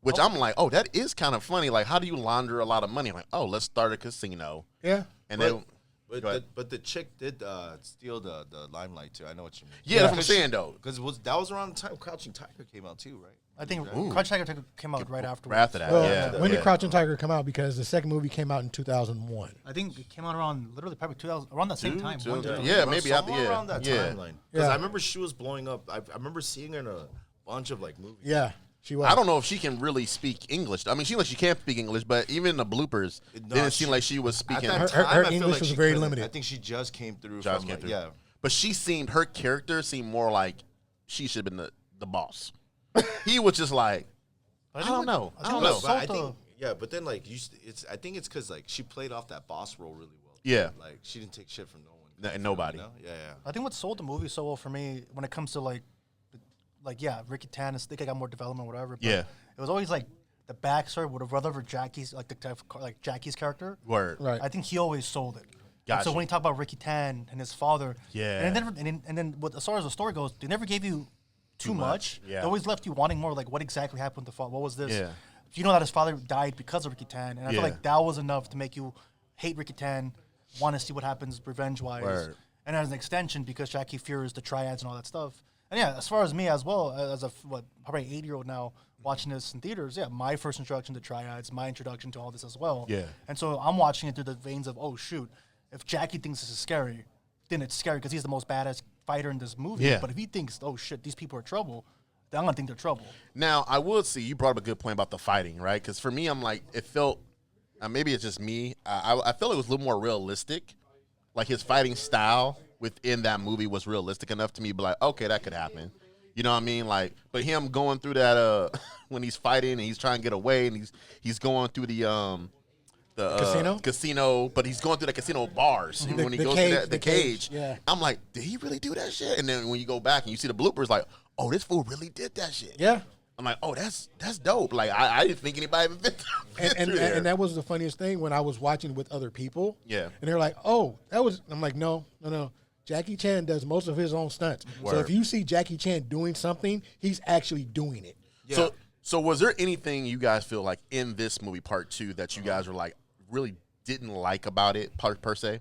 S2: Which I'm like, oh, that is kind of funny. Like, how do you launder a lot of money? I'm like, oh, let's start a casino.
S3: Yeah.
S2: And then,
S4: But the chick did steal the limelight, too. I know what you mean.
S2: yeah, that's what I'm saying, though.
S4: Because that was around the time Crouching Tiger came out, too, right?
S1: I think Crouching Tiger came out right afterwards.
S2: Right after that,
S3: Well,
S2: yeah.
S3: when did Crouching Tiger come out? Because the second movie came out in 2001.
S1: I think it came out around literally probably 2000, around that same time.
S2: two-
S1: One, two.
S2: yeah, maybe out
S4: Somewhere around that
S2: yeah.
S4: timeline. Because
S3: Yeah.
S4: I remember she was blowing up. I remember seeing her in a bunch of, movies.
S3: Yeah, she was.
S2: I don't know if she can really speak English. I mean, she can't speak English, but even in the bloopers, it didn't seem like she was speaking.
S4: At that
S3: Her
S4: time, I feel
S3: English
S4: like
S3: was
S4: she
S3: very
S4: couldn't.
S3: limited.
S4: I think she just came through.
S2: Just
S4: from,
S2: came through.
S4: Yeah.
S2: But her character seemed more like she should have been the boss. He was just like, I don't know. I don't know.
S4: But I think, but then I think it's because she played off that boss role really well.
S2: Yeah.
S4: Like she didn't take shit from no one.
S2: Nobody.
S4: You know? Yeah.
S1: I think what sold the movie so well for me when it comes to Ricky Tan, I think I got more development, whatever. But
S2: Yeah.
S1: it was always like the backstory would have rather for Jackie's Jackie's character.
S2: Word.
S3: Right.
S1: I think he always sold it. And
S2: Gotcha.
S1: so when you talk about Ricky Tan and his father,
S2: Yeah.
S1: and then as far as the story goes, they never gave you too much.
S2: Yeah.
S1: They always left you wanting more. Like what exactly happened to the father? What was this?
S2: Yeah.
S1: You know that his father died because of Ricky Tan, and I feel
S2: Yeah.
S1: like that was enough to make you hate Ricky Tan, want to see what happens revenge-wise.
S2: Word.
S1: And as an extension, because Jackie fears the triads and all that stuff. And yeah, as far as me as well, as a probably 8-year-old now watching this in theaters, my first introduction to triads, my introduction to all this as well.
S2: Yeah.
S1: And so I'm watching it through the veins of, oh shoot, if Jackie thinks this is scary, then it's scary because he's the most badass fighter in this movie.
S2: Yeah.
S1: But if he thinks, oh shit, these people are trouble, then I'm gonna think they're trouble.
S2: Now, I would say you brought up a good point about the fighting, right? Because for me, I'm like, it felt, maybe it's just me, I felt it was a little more realistic. Like his fighting style within that movie was realistic enough to me to be like, okay, that could happen. You know what I mean? Like, but him going through that when he's fighting and he's trying to get away and he's going through the casino, but he's going through the casino bars when he goes through the cage.
S3: Yeah.
S2: I'm like, did he really do that shit? And then when you go back and you see the bloopers, like, oh, this fool really did that shit.
S3: Yeah.
S2: I'm like, oh, that's dope. Like, I didn't think anybody even been through there.
S3: And that was the funniest thing when I was watching with other people.
S2: Yeah.
S3: And they're like, oh, that was. I'm like, no. Jackie Chan does most of his own stunts. So
S2: Word.
S3: if you see Jackie Chan doing something, he's actually doing it.
S4: Yeah.
S2: So was there anything you guys feel like in this movie part 2 that you guys were like really didn't like about it per se?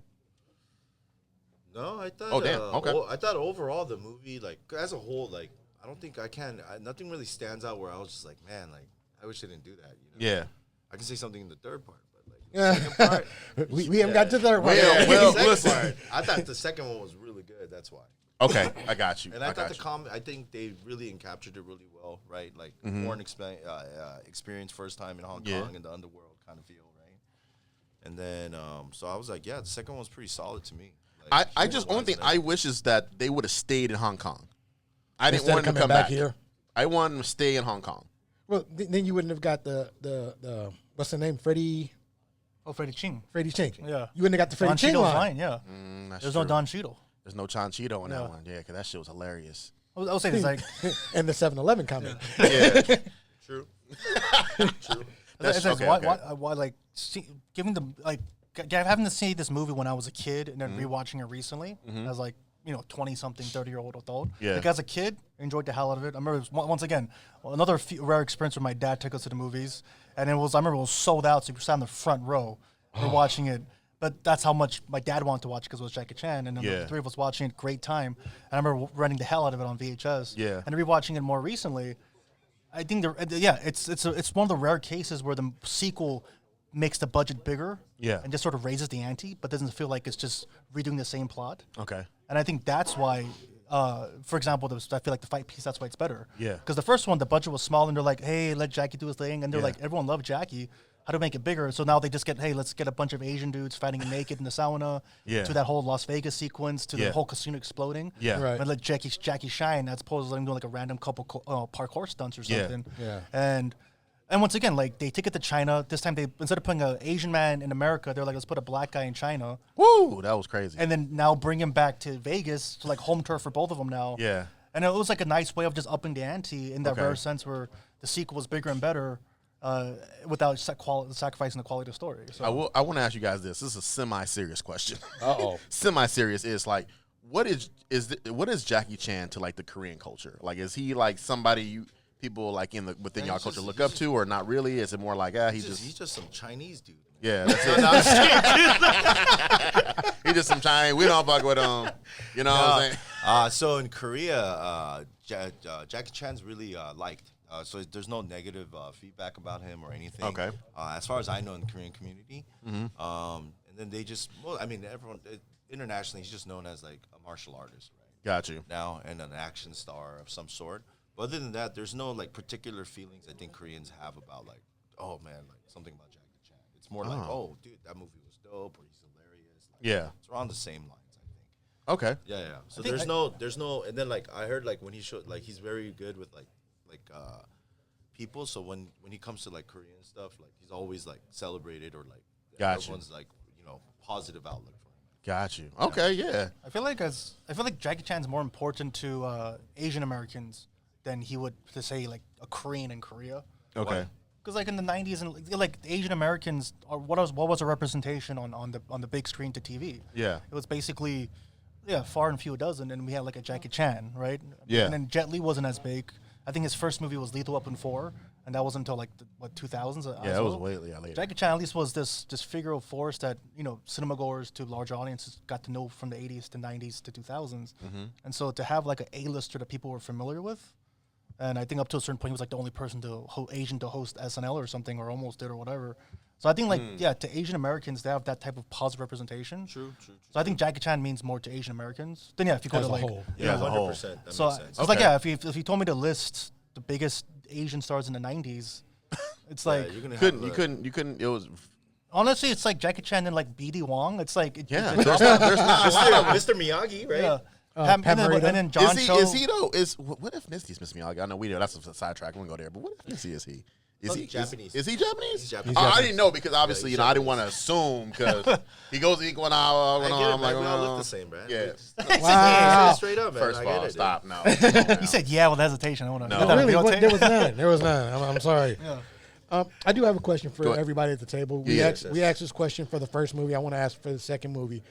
S4: No, I thought.
S2: Oh, damn. Okay.
S4: I thought overall the movie, as a whole, I don't think I can. Nothing really stands out where I was just like, man, I wish I didn't do that.
S2: Yeah.
S4: I can say something in the third part, but the second part,
S3: we haven't got to the third one.
S2: Well,
S4: the second
S2: listen.
S4: part, I thought the second one was really good. That's why.
S2: Okay, I got you.
S4: And I thought
S2: got you.
S4: I think they really captured it really well, right? Like foreign experience, first time in Hong
S2: Yeah.
S4: Kong in the underworld kind of feel, right? And then, so I was like, yeah, the second one was pretty solid to me.
S2: I just only thing I wish is that they would have stayed in Hong Kong. I didn't
S3: Instead
S2: want
S3: of
S2: them to
S3: coming
S2: come
S3: back
S2: back
S3: here?
S2: I wanted them to stay in Hong Kong.
S3: Well, then you wouldn't have got the what's the name? Freddie
S1: Ching.
S3: Ching.
S1: Yeah.
S3: You wouldn't have got the Freddie
S1: Don
S3: Ching
S1: Cheadle's
S3: line.
S1: line, yeah.
S2: That's
S1: There's
S2: true.
S1: no Don Cheadle.
S2: There's no Chanchito in
S1: Yeah.
S2: that one. Yeah, because that shit was hilarious.
S1: I was saying it's like
S3: And the 7-Eleven comment.
S2: Yeah.
S4: True.
S1: it's like
S2: okay,
S1: why,
S2: okay.
S1: why like giving the having to see this movie when I was a kid and then rewatching it recently as 20-something 30-year-old adult.
S2: Yeah.
S1: Like as a kid, I enjoyed the hell out of it. I remember once again another rare experience where my dad took us to the movies, and I remember it was sold out, so we sat in the front row. We're watching it. But that's how much my dad wanted to watch because it was Jackie Chan, and then
S2: Yeah.
S1: the three of us watching it, great time. And I remember renting the hell out of it on VHS.
S2: Yeah.
S1: And rewatching it more recently, I think it's one of the rare cases where the sequel makes the budget bigger.
S2: Yeah.
S1: And just sort of raises the ante, but doesn't feel like it's just redoing the same plot.
S2: Okay.
S1: And I think that's why for example, I feel like the fight piece, that's why it's better.
S2: Yeah.
S1: Because the first one, the budget was small, and they're like, hey, let Jackie do his thing. And they're
S2: Yeah.
S1: like, everyone loved Jackie. How to make it bigger? So now they just get, hey, let's get a bunch of Asian dudes fighting naked in the sauna.
S2: Yeah.
S1: To that whole Las Vegas sequence, to
S2: Yeah.
S1: the whole casino exploding.
S2: Yeah.
S3: Right.
S1: And let Jackie shine as opposed to letting him do like a random couple parkour stunts or
S2: Yeah.
S1: something.
S3: Yeah.
S1: And once again, like they take it to China. This time, they instead of putting an Asian man in America, they're like, let's put a black guy in China.
S2: Woo, that was crazy.
S1: And then now bring him back to Vegas to like home turf for both of them now.
S2: Yeah.
S1: And it was like a nice way of just upping the ante in that
S2: Okay.
S1: rare sense where the sequel was bigger and better without sacrificing the quality of the story. So
S2: I want to ask you guys this. This is a semi-serious question.
S3: Uh-oh.
S2: Semi-serious is like, what is Jackie Chan to like the Korean culture? Like, is he like somebody people like within y'all culture look up to, or not really? Is it more like
S4: He's just some Chinese dude.
S2: yeah, that's it. He just some Chinese. We don't fuck with him. You know what I'm saying?
S4: So in Korea, Jackie Chan's really liked. So there's no negative feedback about him or anything.
S2: Okay.
S4: As far as I know in the Korean community. And then they just, everyone, internationally, he's just known as like a martial artist, right?
S2: Got you.
S4: Now, and an action star of some sort. But other than that, there's no like particular feelings I think Koreans have about like, oh man, like something about Jackie Chan. It's more like, oh dude, that movie was dope, or he's hilarious. Like,
S2: Yeah.
S4: it's around the same lines, I think.
S2: Okay.
S4: Yeah. So there's no, and then like I heard like when he showed like he's very good with like people. So when he comes to like Korean stuff, like he's always like celebrated or like
S2: Gotcha.
S4: everyone's like positive outlook for him.
S2: Got you. Okay. Yeah.
S1: I feel like Jackie Chan's more important to Asian Americans than he would to say like a Korean in Korea.
S2: Okay.
S1: Because like in the '90s and like Asian Americans are what was a representation on the big screen to TV.
S2: Yeah.
S1: It was basically far and few a dozen, and we had like a Jackie Chan, right?
S2: Yeah.
S1: And then Jet Li wasn't as big. I think his first movie was Lethal Weapon 4, and that wasn't until like the 2000s.
S2: Yeah, it was way later.
S1: Jackie Chan at least was this figure of force that cinema goers to large audiences got to know from the 80s to 90s to 2000s, and so to have like an A-lister that people were familiar with, and I think up to a certain point he was like the only person Asian to host SNL or something, or almost did or whatever. So I think to Asian Americans they have that type of positive representation.
S4: True.
S1: So I think Jackie Chan means more to Asian Americans than if you go
S3: As
S1: to
S3: a
S1: like
S3: whole.
S4: Yeah,
S2: as a whole.
S4: 100%. That
S1: so
S4: makes sense.
S1: it's like if you told me to list the biggest Asian stars in the '90s, it's like
S4: you're gonna
S2: You couldn't. It was.
S1: honestly it's like Jackie Chan and like BD Wong. It's like
S2: Yeah. There's not.
S4: Mr. Miyagi, right?
S1: yeah.
S3: Pat Morita.
S1: And then John Cho.
S2: Is he though? What ethnicity is Mr. Miyagi? I know we know that's a sidetrack. We won't go there. But what ethnicity is he? Is he
S4: Japanese.
S2: Is he Japanese?
S4: He's Japanese.
S2: I didn't know because obviously
S4: he's
S2: I didn't want to assume because he goes equal
S4: I get it,
S2: I'm like,
S4: man. We all look the same, man.
S2: Yeah.
S3: Wow.
S4: Straight up, man.
S2: First
S4: I
S2: of
S4: get
S2: all,
S4: it,
S2: stop. No.
S1: He said yeah with hesitation. I want to.
S2: No.
S3: Really? There was none. There was none. I'm sorry.
S1: Yeah.
S3: I do have a question for
S2: Go ahead.
S3: everybody at the table. We
S2: Yeah.
S3: asked this question for the first movie. I want to ask for the second movie.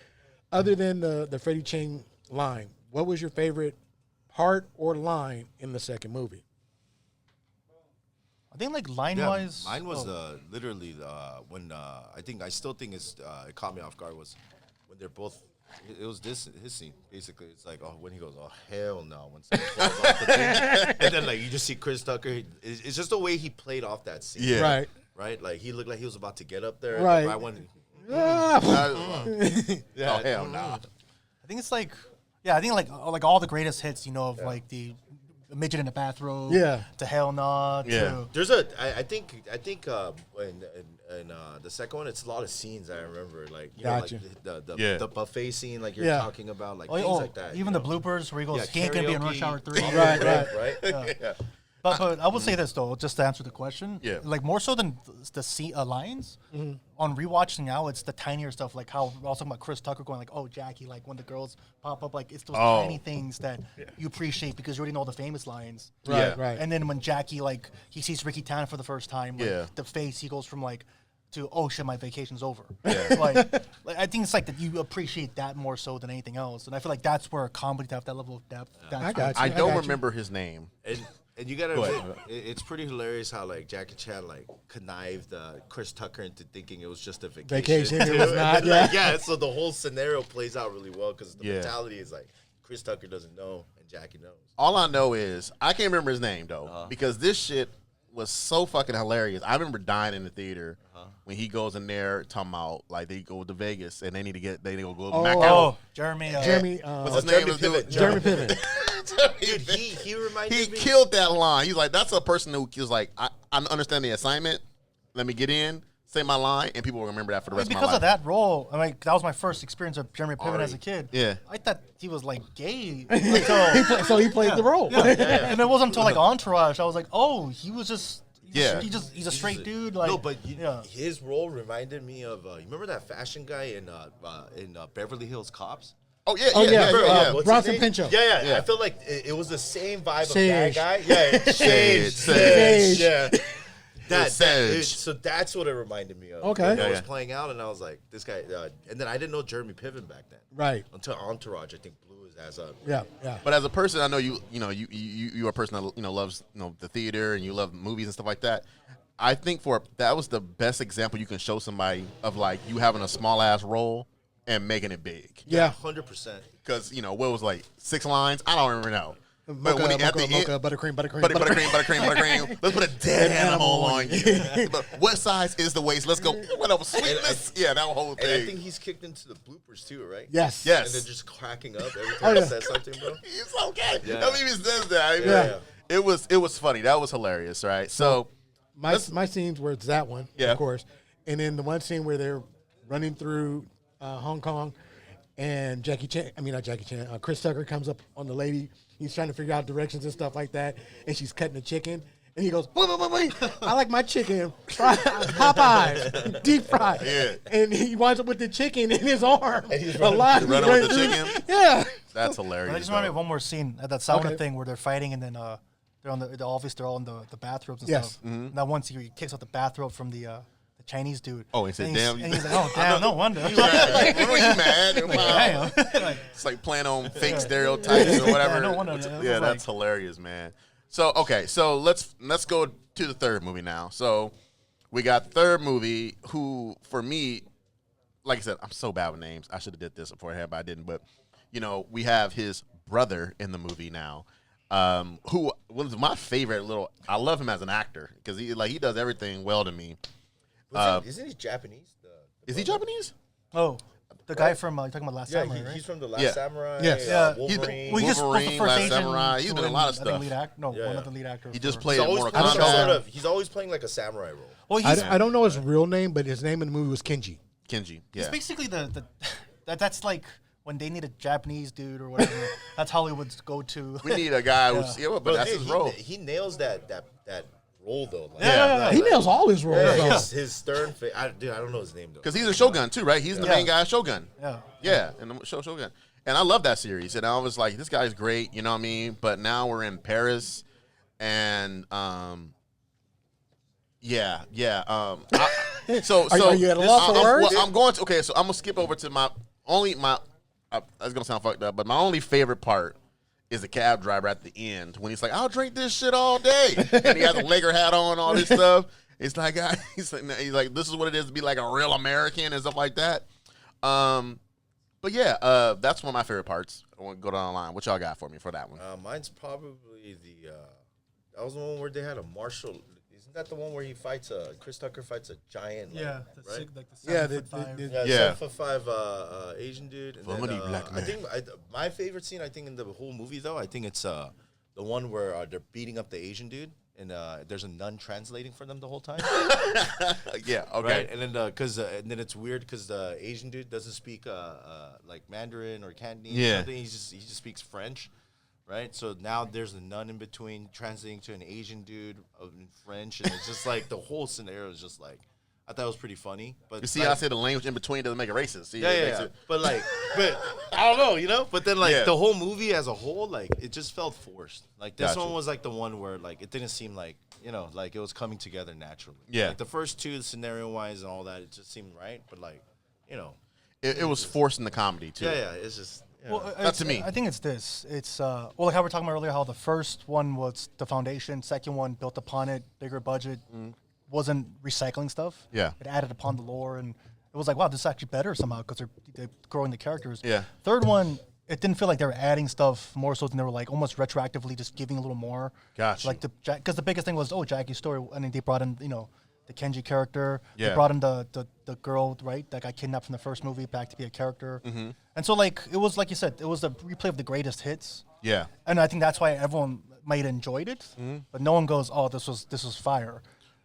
S3: Other than the Freddie Ching line, what was your favorite part or line in the second movie?
S1: I think like line
S4: Yeah,
S1: wise,
S4: mine was literally when I still think it caught me off guard was when they're both. It was his scene basically. It's like when he goes, oh hell no, when someone falls off the thing, and then like you just see Chris Tucker. It's just the way he played off that scene.
S2: Yeah.
S4: Right. Like he looked like he was about to get up there.
S3: Right.
S4: Right when.
S2: Oh
S4: Yeah.
S2: hell no.
S1: I think it's like I think like all the greatest hits of like the midget in the bathrobe.
S3: Yeah.
S1: To hell no.
S2: Yeah.
S1: To,
S4: There's I think when the second one, it's a lot of scenes I remember, like
S3: Gotcha.
S4: like
S2: Yeah.
S4: the buffet scene, like you're
S3: Yeah.
S4: talking about, like
S1: oh,
S4: things
S1: oh,
S4: like that.
S1: even the bloopers where he goes,
S4: Yeah,
S1: he ain't gonna be in
S4: karaoke.
S1: Rush Hour 3.
S3: Right.
S4: right.
S1: But I will say this though, just to answer the question.
S2: Yeah.
S1: Like more so than the lines, on rewatching now, it's the tinier stuff. Like how we're also talking about Chris Tucker going like, "Oh, Jackie," like when the girls pop up, like it's those
S2: Oh.
S1: tiny things that you appreciate because you already know the famous lines.
S2: Yeah.
S3: Right.
S1: And then when Jackie like he sees Ricky Tanner for the first time, like,
S2: Yeah.
S1: the face he goes from like to oh shit, my vacation's over.
S2: Yeah.
S1: like I think it's like that you appreciate that more so than anything else, and I feel like that's where a comedy to have that level of depth. That's
S3: I got you.
S2: I don't
S3: got you.
S2: remember his name.
S4: And you gotta
S2: Go
S4: admit,
S2: ahead.
S4: it's pretty hilarious how like Jackie Chan like connived Chris Tucker into thinking it was just a vacation.
S3: Vacation, it was not,
S4: And, like, yeah. So the whole scenario plays out really well because the
S2: Yeah.
S4: mentality is like Chris Tucker doesn't know and Jackie knows.
S2: All I know is I can't remember his name though because this shit was so fucking hilarious. I remember dying in the theater when he goes in there talking about like they go to Vegas and they need to go to Macau.
S1: Oh, Jeremy.
S2: What's his name?
S3: Jeremy Piven.
S4: Dude, he reminded me.
S2: He killed that line. He's like, that's a person who was like, I understand the assignment. Let me get in, say my line, and people will remember that for the rest of my life.
S1: Because of that role, I mean, that was my first experience of Jeremy Piven as a kid.
S2: Yeah.
S1: I thought he was like gay. Until,
S3: So he played the role.
S1: And it wasn't until like Entourage, I was like, oh, he was just.
S2: Yeah.
S1: He's a straight dude. Like,
S4: No, but his role reminded me of you remember that fashion guy in Beverly Hills Cops?
S2: Oh yeah.
S4: What's
S3: Bronson
S4: his name?
S3: Pinchot.
S4: Yeah. I feel like it was the same vibe
S3: Sage.
S4: of that guy. Yeah,
S3: Sage.
S4: Yeah.
S2: Sage.
S4: So that's what it reminded me of.
S3: Okay.
S4: When
S3: Yeah,
S4: I was playing out, and I was like, this guy. And then I didn't know Jeremy Piven back then.
S3: Right.
S4: Until Entourage, I think blew his ass up.
S3: Yeah.
S2: But as a person, I know you are a person that loves the theater and you love movies and stuff like that. I think that was the best example you can show somebody of like you having a small ass role and making it big.
S3: Yeah.
S4: 100%.
S2: Because what was like 6 lines? I don't remember now. But
S3: Mocha,
S2: when he, at the
S3: mocha,
S2: end,
S3: buttercream.
S2: buttercream. Let's put a dead animal on you. But what size is the waist? Let's go. Whatever sweetness. Yeah, that whole thing.
S4: And I think he's kicked into the bloopers too, right?
S3: Yes.
S2: Yes.
S4: And they're just cracking up every time he says something, bro.
S2: It's okay.
S4: Yeah.
S2: That even says that.
S3: Yeah.
S2: It was funny. That was hilarious, right? So
S3: My scenes where it's that one,
S2: Yeah.
S3: of course, and then the one scene where they're running through Hong Kong, and Chris Tucker comes up on the lady. He's trying to figure out directions and stuff like that, and she's cutting the chicken, and he goes, wait, I like my chicken Popeyes, deep fried.
S2: Yeah.
S3: And he winds up with the chicken in his arm.
S4: And he's
S2: running with the chicken?
S3: Yeah.
S2: that's hilarious.
S1: I just remember
S2: though.
S1: one more scene at that sauna
S3: Okay.
S1: thing where they're fighting and then they're on they're all in the bathrobes and
S3: Yes.
S1: stuff. And that once he kicks out the bathrobe from the Chinese dude.
S2: Oh, he said,
S1: and
S2: "Damn."
S1: And he's like, oh, damn, no wonder.
S2: When were you mad?
S1: Damn. Like,
S2: It's like playing on fake stereotypes or whatever.
S1: Yeah, no wonder. It was
S2: Yeah,
S1: like-
S2: that's hilarious, man. So so let's go to the third movie now. So we got third movie who, for me, like I said, I'm so bad with names. I should have did this beforehand, but I didn't. But we have his brother in the movie now, who was my favorite little. I love him as an actor because he does everything well to me.
S4: Isn't he Japanese?
S2: Is he Japanese?
S1: Oh, the guy from you're talking about Last
S4: Yeah,
S1: Samurai, right?
S4: he's from the Last
S2: Yeah.
S4: Samurai.
S3: Yes.
S1: Yeah.
S4: Wolverine.
S1: Well, he just was the
S2: Wolverine,
S1: first
S2: Last
S1: Asian
S2: Samurai. He's
S1: to
S2: been in a
S1: win,
S2: lot of
S1: I think,
S2: stuff.
S1: one
S4: Yeah.
S1: of the lead actors.
S2: He just
S1: for-
S2: played
S4: He's
S2: in
S4: always
S2: Mortal
S4: playing
S2: Kombat.
S4: he's always playing like a samurai role.
S1: Well, he's
S3: I don't know his real name, but his name in the movie was Kenji.
S2: Kenji.
S1: It's
S2: Yeah.
S1: basically that's like when they need a Japanese dude or whatever. That's Hollywood's go-to.
S2: We need a guy who's but
S4: Bro,
S2: that's
S4: dude,
S2: his role.
S4: He nails that role though. Like,
S2: Yeah.
S3: He nails all his roles. though.
S4: his stern face. I don't know his name though.
S2: Because he's a Shogun too, right? He's the main guy, Shogun.
S1: Yeah.
S2: Yeah, in the show Shogun. And I love that series. And I was like, this guy's great, you know what I mean? But now we're in Paris, and so
S3: Are you at a loss for words?
S2: I'm going to so I'm gonna skip over to my that's gonna sound fucked up, but my only favorite part is the cab driver at the end when he's like, I'll drink this shit all day. And he has a Laker hat on, all this stuff. It's like he's like, this is what it is to be like a real American and stuff like that. But yeah, that's one of my favorite parts. I want to go down the line. What y'all got for me for that one?
S4: Mine's probably that was the one where they had a martial. Isn't that the one where he fights Chris Tucker fights a giant?
S1: Yeah,
S4: right?
S3: Yeah,
S4: 7'5" Asian dude. And
S2: Funny
S4: then,
S2: black
S4: I
S2: man.
S4: think my favorite scene, I think in the whole movie though, I think it's the one where they're beating up the Asian dude, and there's a nun translating for them the whole time.
S2: Yeah, okay.
S4: Right, and then and then it's weird because the Asian dude doesn't speak like Mandarin or Cantonese.
S2: Yeah.
S4: Or something. He just speaks French, right? So now there's a nun in between translating to an Asian dude in French, and it's just like the whole scenario is just like I thought it was pretty funny. But
S2: You see how I said the language in between doesn't make it racist. See,
S4: yeah,
S2: it
S4: yeah,
S2: makes
S4: yeah.
S2: it-
S4: But I don't know, But then
S2: Yeah.
S4: the whole movie as a whole, like it just felt forced. Like this
S2: Gotcha.
S4: one was like the one where like it didn't seem like like it was coming together naturally.
S2: Yeah.
S4: Like the first two, scenario wise and all that, it just seemed right. But like
S2: it was forced in the comedy too.
S4: yeah, it's just.
S1: Well,
S2: Not to me.
S1: I think it's this. It's like how we were talking about earlier, how the first one was the foundation, second one built upon it, bigger budget, wasn't recycling stuff.
S2: Yeah.
S1: It added upon the lore, and it was like, wow, this is actually better somehow because they're growing the characters.
S2: Yeah.
S1: Third one, it didn't feel like they were adding stuff more so than they were like almost retroactively just giving a little more.
S2: Gotcha.
S1: Like because the biggest thing was Jackie's story, and then they brought in the Kenji character.
S2: Yeah.
S1: They brought in the girl, right, that got kidnapped from the first movie back to be a character. Mm-hmm. And so like it was like you said, it was the replay of the greatest hits.
S2: Yeah.
S1: And I think that's why everyone might have enjoyed it, but no one goes, oh, this was fire.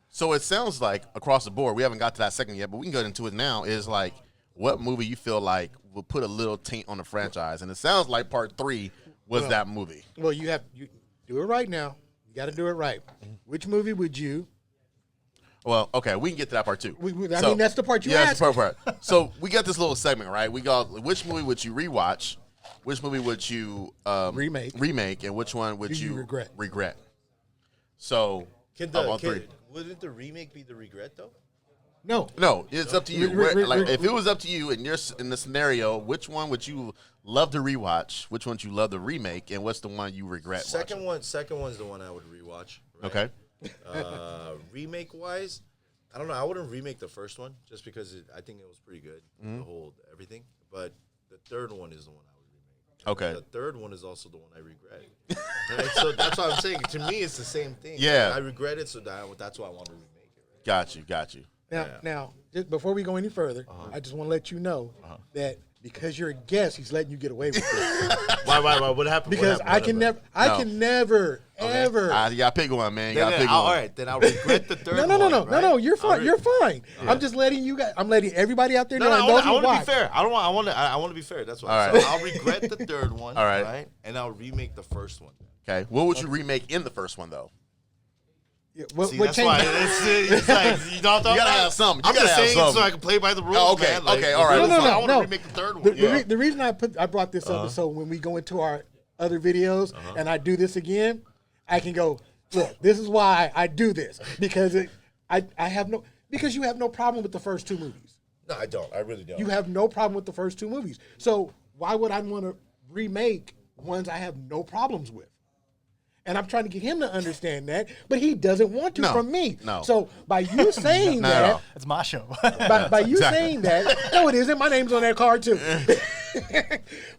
S2: So it sounds like across the board, we haven't got to that second yet, but we can get into it now. Is like what movie you feel like will put a little taint on the franchise, and it sounds like Part 3 was that movie.
S3: Well, you do it right now. You got to do it right. Which movie would you?
S2: Well, okay, we can get to that part too.
S3: I mean, that's the part you asked.
S2: Yeah, that's the part. So we got this little segment, right? We got which movie would you rewatch, which movie would you remake, and which one would you regret? So
S4: wouldn't the remake be the regret though?
S2: No, it's up to you. If it was up to you in the scenario, which one would you love to rewatch? Which one would you love to remake, and what's the one you regret?
S4: Second one's the one I would rewatch. Right?
S2: Okay.
S4: Remake wise, I don't know. I wouldn't remake the first one just because I think it was pretty good, the whole everything. But the third one is the one I would remake.
S2: Okay.
S4: The third one is also the one I regret. Right? So that's what I'm saying. To me, it's the same thing.
S2: Yeah.
S4: I regret it, so that's why I want to remake it. Right?
S2: Got you.
S3: Now, just before we go any further, I just want to let you know that because you're a guest, he's letting you get away with this.
S4: Why? What happened?
S3: Because I can never, ever.
S2: You got to pick one, man. You got to pick one.
S4: All right, then I'll regret the third one.
S3: No. You're fine. You're fine. I'm just letting you guys. I'm letting everybody out there know.
S4: I want to be fair. I want to be fair. That's why.
S2: Right.
S4: So I'll regret the third one.
S2: All right.
S4: Right. And I'll remake the first one.
S2: Okay. What would you remake in the first one, though?
S3: Yeah,
S4: See, that's why it's like, you gotta
S2: have something.
S4: I'm just saying it so I can play by the rules.
S2: Oh, okay.
S4: Man. Like,
S2: Okay. All right.
S3: I
S4: want to remake the third one.
S3: The reason I brought this up is so when we go into our other videos and I do this again, I can go, look, this is why I do this because because you have no problem with the first two movies.
S4: No, I don't. I really don't.
S3: You have no problem with the first two movies. So why would I want to remake ones I have no problems with? And I'm trying to get him to understand that, but he doesn't want to from me.
S2: No.
S3: So by you saying that,
S1: it's my show.
S3: by you saying that, no, it isn't. My name's on that card too.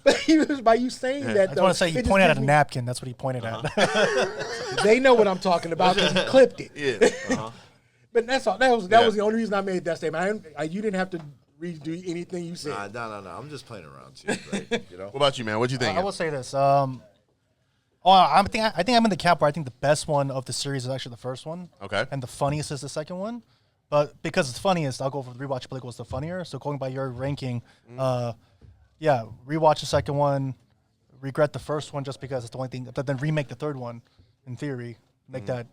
S3: But by you saying that,
S1: I just want to say he pointed at a napkin. That's what he pointed at.
S3: They know what I'm talking about because he clipped it.
S2: Yeah.
S3: But that's all. That was the only reason I made that statement. You didn't have to redo anything you said.
S4: No. I'm just playing around too. Right? You know.
S2: What about you, man? What you think?
S1: I will say this. I think I'm in the camp where I think the best one of the series is actually the first one.
S2: Okay.
S1: And the funniest is the second one. But because it's funniest, I'll go for the rewatchability was the funnier. So going by your ranking, rewatch the second one, regret the first one just because it's the only thing. But then remake the third one, in theory, make that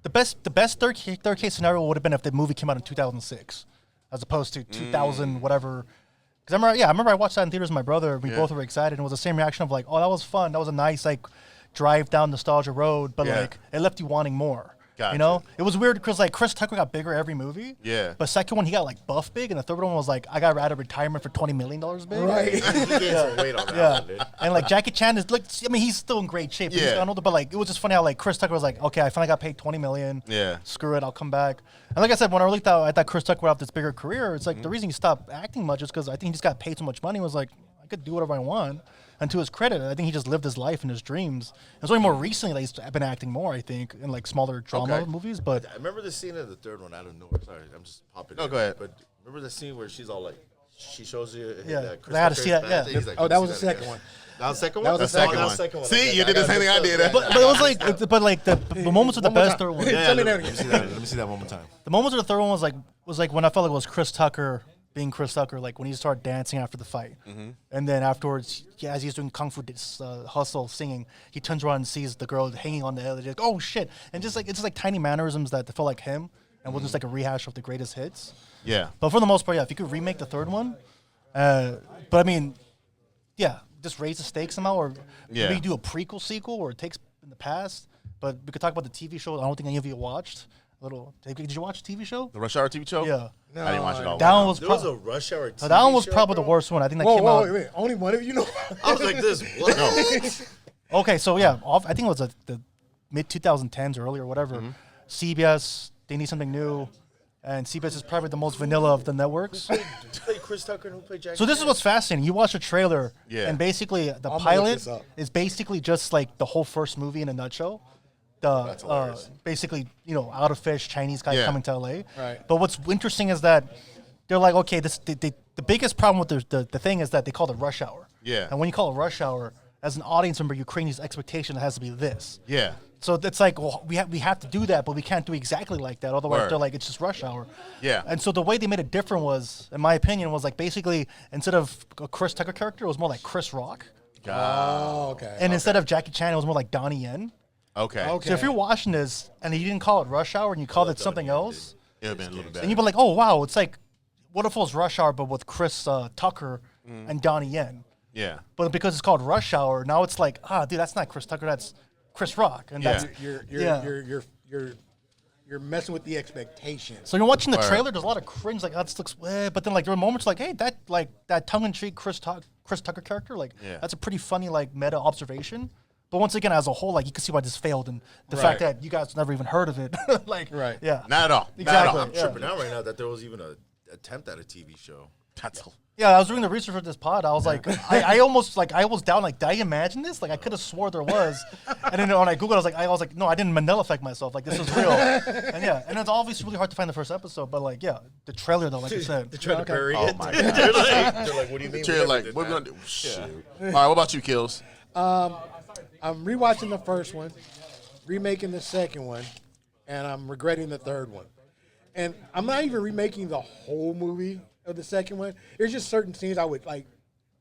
S1: the best third case scenario would have been if the movie came out in 2006, as opposed to 2000 whatever. Because I remember I watched that in theaters with my brother. We both were excited, and it was the same reaction of like, oh, that was fun. That was a nice like drive down nostalgia road, but like it left you wanting more.
S2: Gotcha.
S1: You know, it was weird because like Chris Tucker got bigger every movie.
S2: Yeah.
S1: But second one he got like buff big, and the third one was like I got out of retirement for $20 million big.
S3: Right.
S4: He gained some weight on that one, dude.
S1: And like Jackie Chan is like, I mean, he's still in great shape. He's gotten older, but like it was just funny how like Chris Tucker was like, okay, I finally got paid $20 million.
S2: Yeah.
S1: Screw it, I'll come back. And like I said, when I really thought I thought Chris Tucker would have this bigger career, it's like the reason he stopped acting much is because I think he just got paid so much money. He was like, I could do whatever I want. And to his credit, I think he just lived his life and his dreams. It's only more recently that he's been acting more, I think, in like smaller drama movies. But
S4: I remember the scene of the third one. I don't know. Sorry, I'm just popping.
S2: No, go ahead.
S4: But remember the scene where she's all like, she shows you.
S1: I had to see that. Yeah.
S4: He's like,
S3: That was the second one.
S4: That was the second
S3: That
S4: one.
S3: was the second one.
S2: See, you did the same thing I did.
S1: But it was like, but like the moments of the best third one.
S3: Tell me that
S4: Let
S3: again.
S4: me see that one more time.
S1: The moments of the third one was like when I felt like it was Chris Tucker being Chris Tucker, like when he started dancing after the fight, and then afterwards, as he's doing kung fu hustle, singing, he turns around and sees the girl hanging on the edge. Like, oh shit! And just like it's just like tiny mannerisms that felt like him, and wasn't just like a rehash of the greatest hits.
S2: Yeah.
S1: But for the most part, if you could remake the third one, but I mean, just raise the stakes somehow, or maybe do a prequel sequel, or it takes in the past. But we could talk about the TV show. I don't think any of you watched. Did you watch the TV show?
S2: The Rush Hour TV show?
S1: Yeah.
S3: No,
S2: I didn't watch it all.
S1: That one was
S4: There was a Rush Hour TV
S1: that one was
S4: show,
S1: probably
S4: bro?
S1: the worst one. I think that came out.
S3: Wait. Only one of you know.
S4: I was like this. What? No.
S1: Okay, so I think it was the mid 2010s or earlier, whatever. CBS, they need something new. and CBS is probably the most vanilla of the networks.
S5: Who played Chris Tucker and who played Jackie
S1: So this is
S5: Chan?
S1: what's fascinating. You watch the trailer,
S2: Yeah.
S1: and basically the
S3: gonna look
S1: pilot
S3: this up.
S1: is basically just like the whole first movie in a nutshell. Basically, out of fish Chinese guy
S2: Yeah.
S1: coming to LA.
S3: Right.
S1: But what's interesting is that they're like, okay, the biggest problem with the thing is that they call it rush hour.
S2: Yeah.
S1: And when you call it rush hour, as an audience member, you create this expectation that has to be this.
S2: Yeah.
S1: So it's like, well, we have to do that, but we can't do exactly like that. Otherwise,
S2: Word.
S1: they're like, it's just rush hour.
S2: Yeah.
S1: And so the way they made it different was, in my opinion, was like basically instead of a Chris Tucker character, it was more like Chris Rock.
S3: Oh, okay.
S1: And instead of Jackie Chan, it was more like Donnie Yen.
S2: Okay.
S3: Okay.
S1: So if you're watching this and you didn't call it rush hour and you called it something else,
S2: It would have been a little
S1: and
S2: better.
S1: you'd be like, oh, wow, it's like, what if it was rush hour, but with Chris Tucker and Donnie Yen?
S2: Yeah.
S1: But because it's called rush hour, now it's like, dude, that's not Chris Tucker, that's Chris Rock. And
S2: Yeah.
S1: that's
S3: You're messing with the expectations.
S1: So you're watching the
S2: Word.
S1: trailer. There's a lot of cringe, like, this looks. But then, like, there are moments like, hey, that tongue-in-cheek Chris Tucker character, like,
S2: Yeah.
S1: that's a pretty funny, like, meta observation. But once again, as a whole, like, you can see why this failed, and the fact that you guys never even heard of it, like,
S3: Right.
S1: yeah,
S2: Not at all. Not at
S1: Exactly.
S2: all.
S5: I'm tripping out right now that there was even an attempt at a TV show.
S2: That's
S1: yeah. I was doing the research for this pod. I was like, I almost down, like, did I imagine this? Like, I could have swore there was, and then when I googled, I was like, no, I didn't Mandela effect myself. Like, this is real, and yeah, and it's obviously really hard to find the first episode, but like, yeah, the trailer though, like I said,
S5: They tried to bury
S2: Oh
S5: it.
S2: my
S5: they're, like, what do you mean?
S2: So
S5: we
S2: you're
S5: never
S2: like,
S5: did
S2: what we
S5: that?"
S2: gonna do? Shoot. All right, what about you, Kills?
S3: I'm rewatching the first one, remaking the second one, and I'm regretting the third one. And I'm not even remaking the whole movie of the second one. There's just certain scenes I would like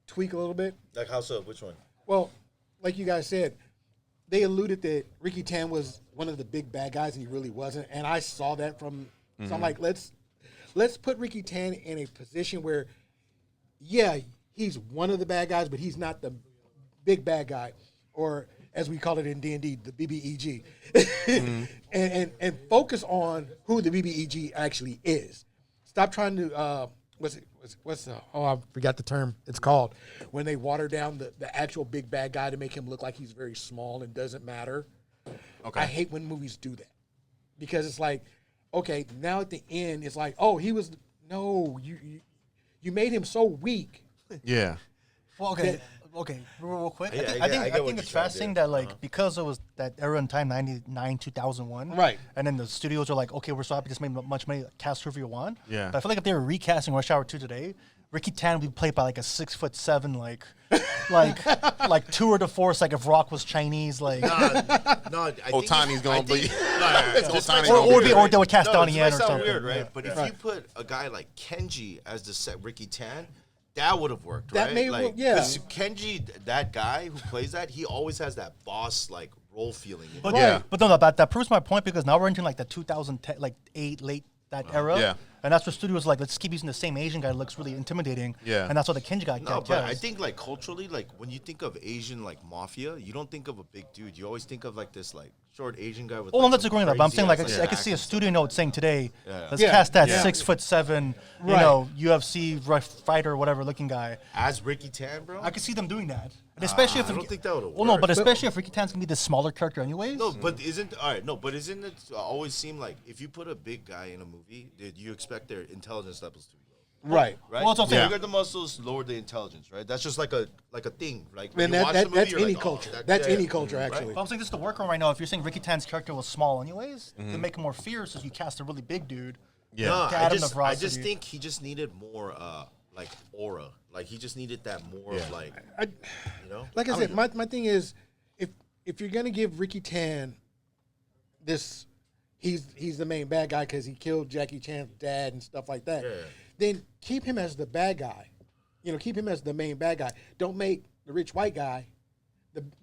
S3: tweak a little bit.
S5: Like how so? Which one?
S3: Well, like you guys said, they alluded that Ricky Tan was one of the big bad guys, and he really wasn't. And I saw that from. So I'm like, let's put Ricky Tan in a position where, yeah, he's one of the bad guys, but he's not the big bad guy, or as we call it in D&D, the BBEG, and focus on who the BBEG actually is. Stop trying to I forgot the term it's called when they water down the actual big bad guy to make him look like he's very small and doesn't matter.
S2: Okay.
S3: I hate when movies do that because it's like, okay, now at the end it's like, oh, you made him so weak.
S2: Yeah.
S1: well, okay, real quick.
S5: Yeah,
S1: I
S5: I get
S1: think
S5: what
S1: it's
S5: you're trying to
S1: fascinating
S5: do.
S1: that like because it was that era in time, 99, 2001,
S3: Right.
S1: And then the studios are like, okay, we're so happy this made much money, cast whoever you want.
S2: Yeah.
S1: But I feel like if they were recasting Rush Hour 2 today, Ricky Tan would be played by like a 6'7", like tour de force, like if Rock was Chinese, like
S5: No, I think
S2: Otani's gonna be.
S5: This might
S2: Otani's
S5: sound
S2: gonna be
S5: weird,
S1: or they would cast
S5: No,
S1: Donnie
S5: this
S1: Yen
S5: might
S1: or
S5: sound
S1: something.
S5: weird, right?
S1: Yeah.
S5: But if you put a guy like Kenji as the set Ricky Tan, that would have worked,
S3: That
S5: right?
S3: may
S5: like,
S3: work, yeah.
S5: 'cause Kenji, that guy who plays that, he always has that boss like role feeling.
S1: But
S2: Yeah.
S1: but no, that proves my point because now we're entering like the 2010, like 8 late that era.
S2: Yeah.
S1: And that's where studios like, let's keep using the same Asian guy that looks really intimidating.
S2: Yeah.
S1: And that's what the Kenji guy
S5: No,
S1: cast.
S5: but I think like culturally, like when you think of Asian like mafia, you don't think of a big dude. You always think of like this like short Asian guy with.
S1: Well,
S5: like,
S1: I'm not
S5: some
S1: disagreeing with that, but I'm saying like
S5: crazy-ass,
S1: I could see a
S5: accent.
S1: studio note saying today, let's
S3: Yeah.
S1: cast that
S2: Yeah.
S1: 6'7", you
S3: Right.
S1: know, UFC fighter or whatever looking guy.
S5: As Ricky Tan, bro.
S1: I could see them doing that, and especially if
S5: I don't think that would've
S1: Well, no, but
S5: worked.
S1: especially if Ricky Tan's gonna be this smaller character anyways.
S5: No, but isn't all right? No, but isn't it always seem like if you put a big guy in a movie, you expect their intelligence levels to be low,
S3: Right.
S5: right?
S1: Well, it's what I'm saying.
S5: Bigger the muscles, lower the intelligence, right? That's just like a thing. Like
S3: Man,
S5: when you watch the movie,
S3: that's
S5: you're
S3: any
S5: like,
S3: culture.
S5: Oh,
S3: That's
S5: yeah,
S3: any
S5: yeah.
S3: culture, actually.
S1: But I'm saying this is the workaround right now. If you're saying Ricky Tan's character was small anyways, to make him more fierce, is you cast a really big dude.
S2: Yeah.
S5: No,
S1: To add
S5: I
S1: him
S5: just
S1: to
S5: I
S1: veracity.
S5: just think he just needed more like aura. Like he just needed that more of like you know.
S3: Like I
S5: don't
S3: said,
S5: know.
S3: my thing is, if you're gonna give Ricky Tan this, he's the main bad guy because he killed Jackie Chan's dad and stuff like that.
S5: Yeah.
S3: Then keep him as the bad guy. You know, keep him as the main bad guy. Don't make the rich white guy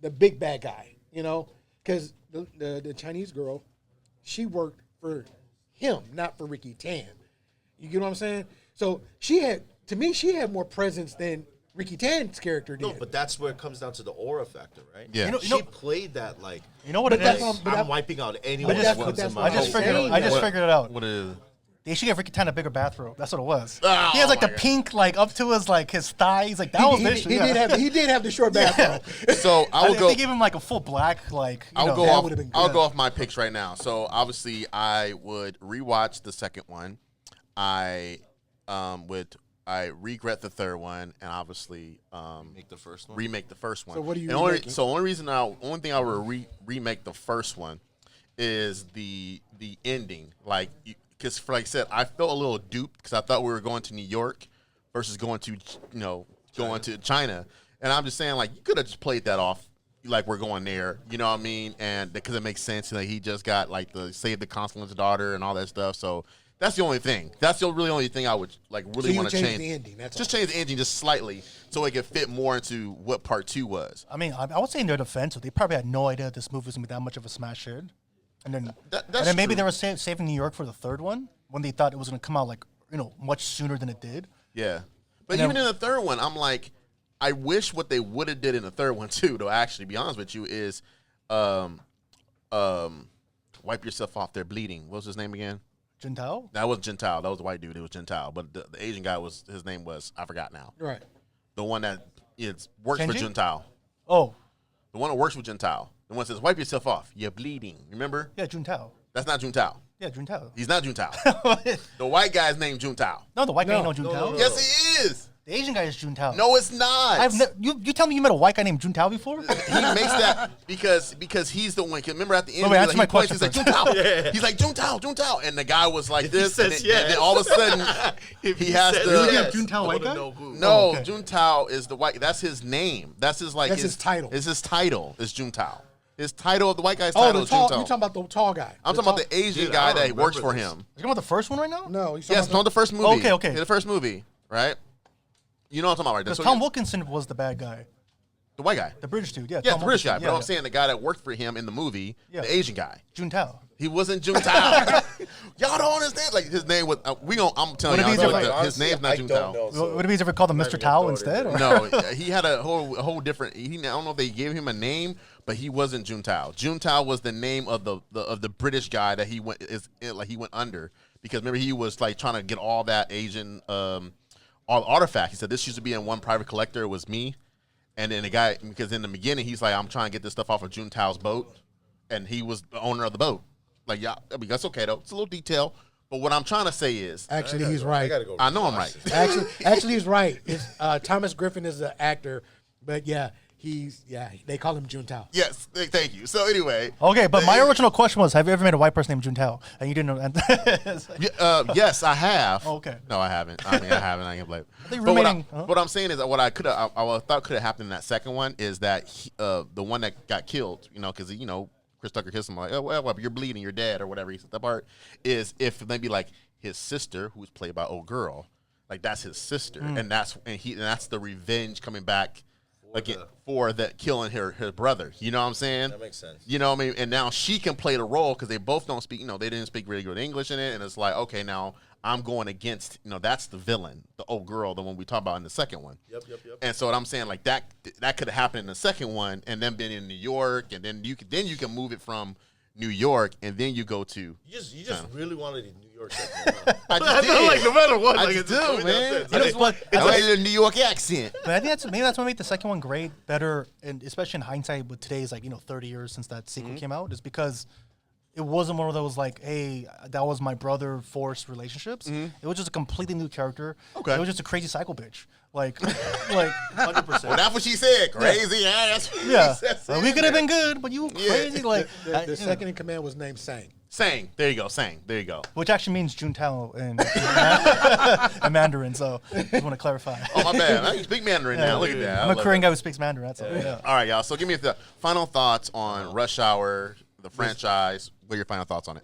S3: the big bad guy. You know, because the Chinese girl, she worked for him, not for Ricky Tan. You get what I'm saying? So she had more presence than Ricky Tan's character did.
S5: No, but that's where it comes down to the aura factor, right?
S2: Yeah.
S5: She played that like.
S1: You know what
S3: But
S1: it
S3: that's
S1: is?
S3: what
S5: I'm wiping out anyone
S3: But
S5: that
S3: that's-
S5: comes
S3: but
S5: in
S3: that's
S5: my
S3: what
S1: I just
S3: I'm
S5: house.
S1: figured.
S3: saying
S1: I just
S3: that-
S1: figured it out.
S2: What is?
S1: They should give Ricky Tan a bigger bathrobe. That's what it was.
S2: Oh,
S1: he has like
S2: my
S1: the
S2: God.
S1: pink, like up to his like his thighs. Like that was
S3: he,
S1: vicious.
S3: he did have the short bathrobe.
S2: So I
S1: I
S2: will
S1: think
S2: go.
S1: they gave him like a full black, like.
S2: I'll go
S3: that
S2: off.
S3: would've been
S2: I'll
S3: good.
S2: go off my picks right now. So obviously, I would rewatch the second one. I regret the third one, and obviously
S4: Make the first one.
S2: remake the first one.
S3: So what are you
S2: And
S3: remaking?
S2: only thing I would remake the first one is the ending, like because like I said, I felt a little duped because I thought we were going to New York versus going to going to China, and I'm just saying like you could have just played that off like we're going there, you know what I mean, and because it makes sense, like he just got like the save the consulate's daughter and all that stuff, so. That's the only thing. That's the really only thing I would like really want to change.
S3: The ending. That's
S2: just
S3: all.
S2: change the ending just slightly so it could fit more into what part 2 was.
S1: I mean, I would say in their defense, they probably had no idea this movie was gonna be that much of a smash hit, and then maybe
S2: true.
S1: they were saving New York for the third one when they thought it was gonna come out like much sooner than it did.
S2: Yeah, but
S1: And
S2: even
S1: then-
S2: in the third one, I'm like, I wish what they would have did in the third one too. To actually be honest with you, is wipe yourself off. They're bleeding. What was his name again?
S1: Jintao?
S2: That was Gentile. That was the white dude. It was Gentile. But the Asian guy his name was, I forgot now.
S3: Right.
S2: The one that works for
S1: Kenji?
S2: Gentile.
S1: Oh,
S2: The one that works with Gentile. The one that says, wipe yourself off. You're bleeding. Remember?
S1: yeah, Juntao.
S2: That's not Juntao.
S1: Yeah, Juntao.
S2: He's not Juntao. The white guy's named Juntao.
S1: No, the white guy
S3: No.
S1: ain't no Juntao.
S2: Yes, he is.
S1: The Asian guy is Juntao.
S2: No, it's not.
S1: You tell me you met a white guy named Juntao before?
S2: He makes that because he's the one. 'Cause remember at the end,
S1: Wait,
S2: he's
S1: answer
S2: like,
S1: my
S2: he points,
S1: question
S2: he's like Juntao. He's like Juntao, and the guy was like this.
S4: says
S2: and then all of a sudden, he has
S4: says
S2: to.
S1: Really?
S4: yes,
S1: Juntao
S4: I
S1: white
S4: wanna
S1: guy?
S4: know who.
S2: No,
S1: Oh, okay.
S2: Juntao is the white. That's his name. That's his like.
S3: That's his title.
S2: Is his title is Juntao. His title of the white guy's
S3: Oh,
S2: title
S3: the
S2: is
S3: tall.
S2: Juntao.
S3: You're talking about the tall guy.
S2: I'm talking about the Asian
S4: Dude,
S2: guy
S4: I don't
S2: that works for
S4: remember
S2: him.
S1: Are you talking about the first one right now?
S3: No, he's
S2: Yes,
S3: talking
S2: no,
S3: about
S2: the first movie.
S1: Okay.
S2: Yeah, the first movie, right? You know what I'm talking about, right?
S1: Because
S2: So
S1: Tom Wilkinson was the bad guy.
S2: the white guy.
S1: The British dude, yeah.
S2: Yeah,
S1: Tom
S2: the British guy.
S1: Wilkinson.
S2: But
S1: Yeah,
S2: I'm saying the guy that worked for him in the movie,
S1: Yeah.
S2: the Asian guy.
S1: Juntao.
S2: He wasn't Juntao. Y'all don't understand. Like his name was. I'm telling
S1: What if
S2: y'all,
S1: he's
S2: like,
S1: a-
S2: his name's not Juntao.
S1: What if he's ever called him
S5: I'm
S1: Mr.
S5: not even
S1: Tao
S5: gonna
S1: instead?
S5: throw
S1: or-
S2: No, he had a whole different. I don't know if they gave him a name, but he wasn't Juntao. Juntao was the name of the British guy that he went under because remember he was like trying to get all that Asian all the artifacts. He said this used to be in one private collector. It was me, and then the guy because in the beginning he's like I'm trying to get this stuff off of Juntao's boat, and he was the owner of the boat. Like yeah, I mean that's okay though. It's a little detail, but what I'm trying to say is
S3: Actually, he's right.
S5: I gotta go.
S2: I know I'm right.
S3: Actually, he's right. It's, Thomas Griffin is the actor, but they call him Juntao.
S2: Yes, thank you. So anyway,
S1: Okay, but my original question was, have you ever met a white person named Juntao? And you didn't know.
S2: yes, I have.
S1: Oh, okay.
S2: No, I haven't. I mean, I haven't. I can't blame.
S1: think
S2: But
S1: remaining-
S2: what I'm saying is that what I thought could have happened in that second one is that the one that got killed, because Chris Tucker kissed him like, oh well, you're bleeding, you're dead, or whatever. He said that part is if maybe like his sister, who's played by old girl, like that's his sister, and that's the revenge coming back. Again, for that killing her brother, you know what I'm saying?
S5: That makes sense.
S2: You know what I mean? And now she can play the role because they both don't speak. They didn't speak really good English in it, and it's like, okay, now I'm going against. That's the villain, the old girl, the one we talked about in the second one.
S5: Yep.
S2: And so what I'm saying, like that could have happened in the second one, and then been in New York, and then you can move it from New York, and then you go to.
S5: You just really wanted a New York accent.
S2: I just did.
S5: Like no matter what,
S2: I
S5: like
S2: just
S5: it's
S2: do,
S5: going
S2: man.
S5: downstairs.
S2: I just want. I wanted a New York accent.
S1: But I think maybe that's what made the second one great, better, and especially in hindsight with today's 30 years since that sequel came out, is because it wasn't one of those like, hey, that was my brother forced relationships. It was just a completely new character.
S2: Okay.
S1: It was just a crazy psycho bitch. Like
S4: 100%.
S2: Well, that's what she said. Crazy ass.
S1: yeah, we could have been good, but you crazy like.
S3: The second in command was named Sang.
S2: Sang. There you go. Sang. There you go.
S1: Which actually means Juntao in Mandarin, so just want to clarify.
S2: Oh, my bad. I speak Mandarin now. Look at that.
S1: I'm
S2: I
S1: a
S2: love
S1: Korean
S2: it.
S1: guy who speaks Mandarin. That's all. Yeah.
S2: All right, y'all. So give me the final thoughts on Rush Hour, the franchise. What are your final thoughts on it?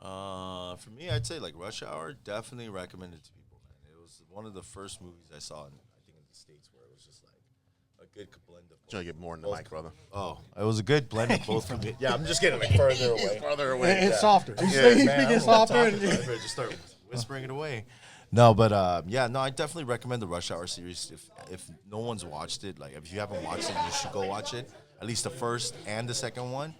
S4: For me, I'd say like Rush Hour, definitely recommended to people, man. It was one of the first movies I saw, I think in the States, where it was just like a good blend of
S2: Trying to get more in the mic, brother.
S4: Oh, it was a good blend of both.
S5: Yeah, I'm just getting like further away.
S2: Farther away.
S3: And softer. He's
S2: Yeah,
S3: speaking softer.
S4: I better just start whispering it away. No, but I definitely recommend the Rush Hour series. If no one's watched it, like if you haven't watched it, you should go watch it. At least the first and the second one.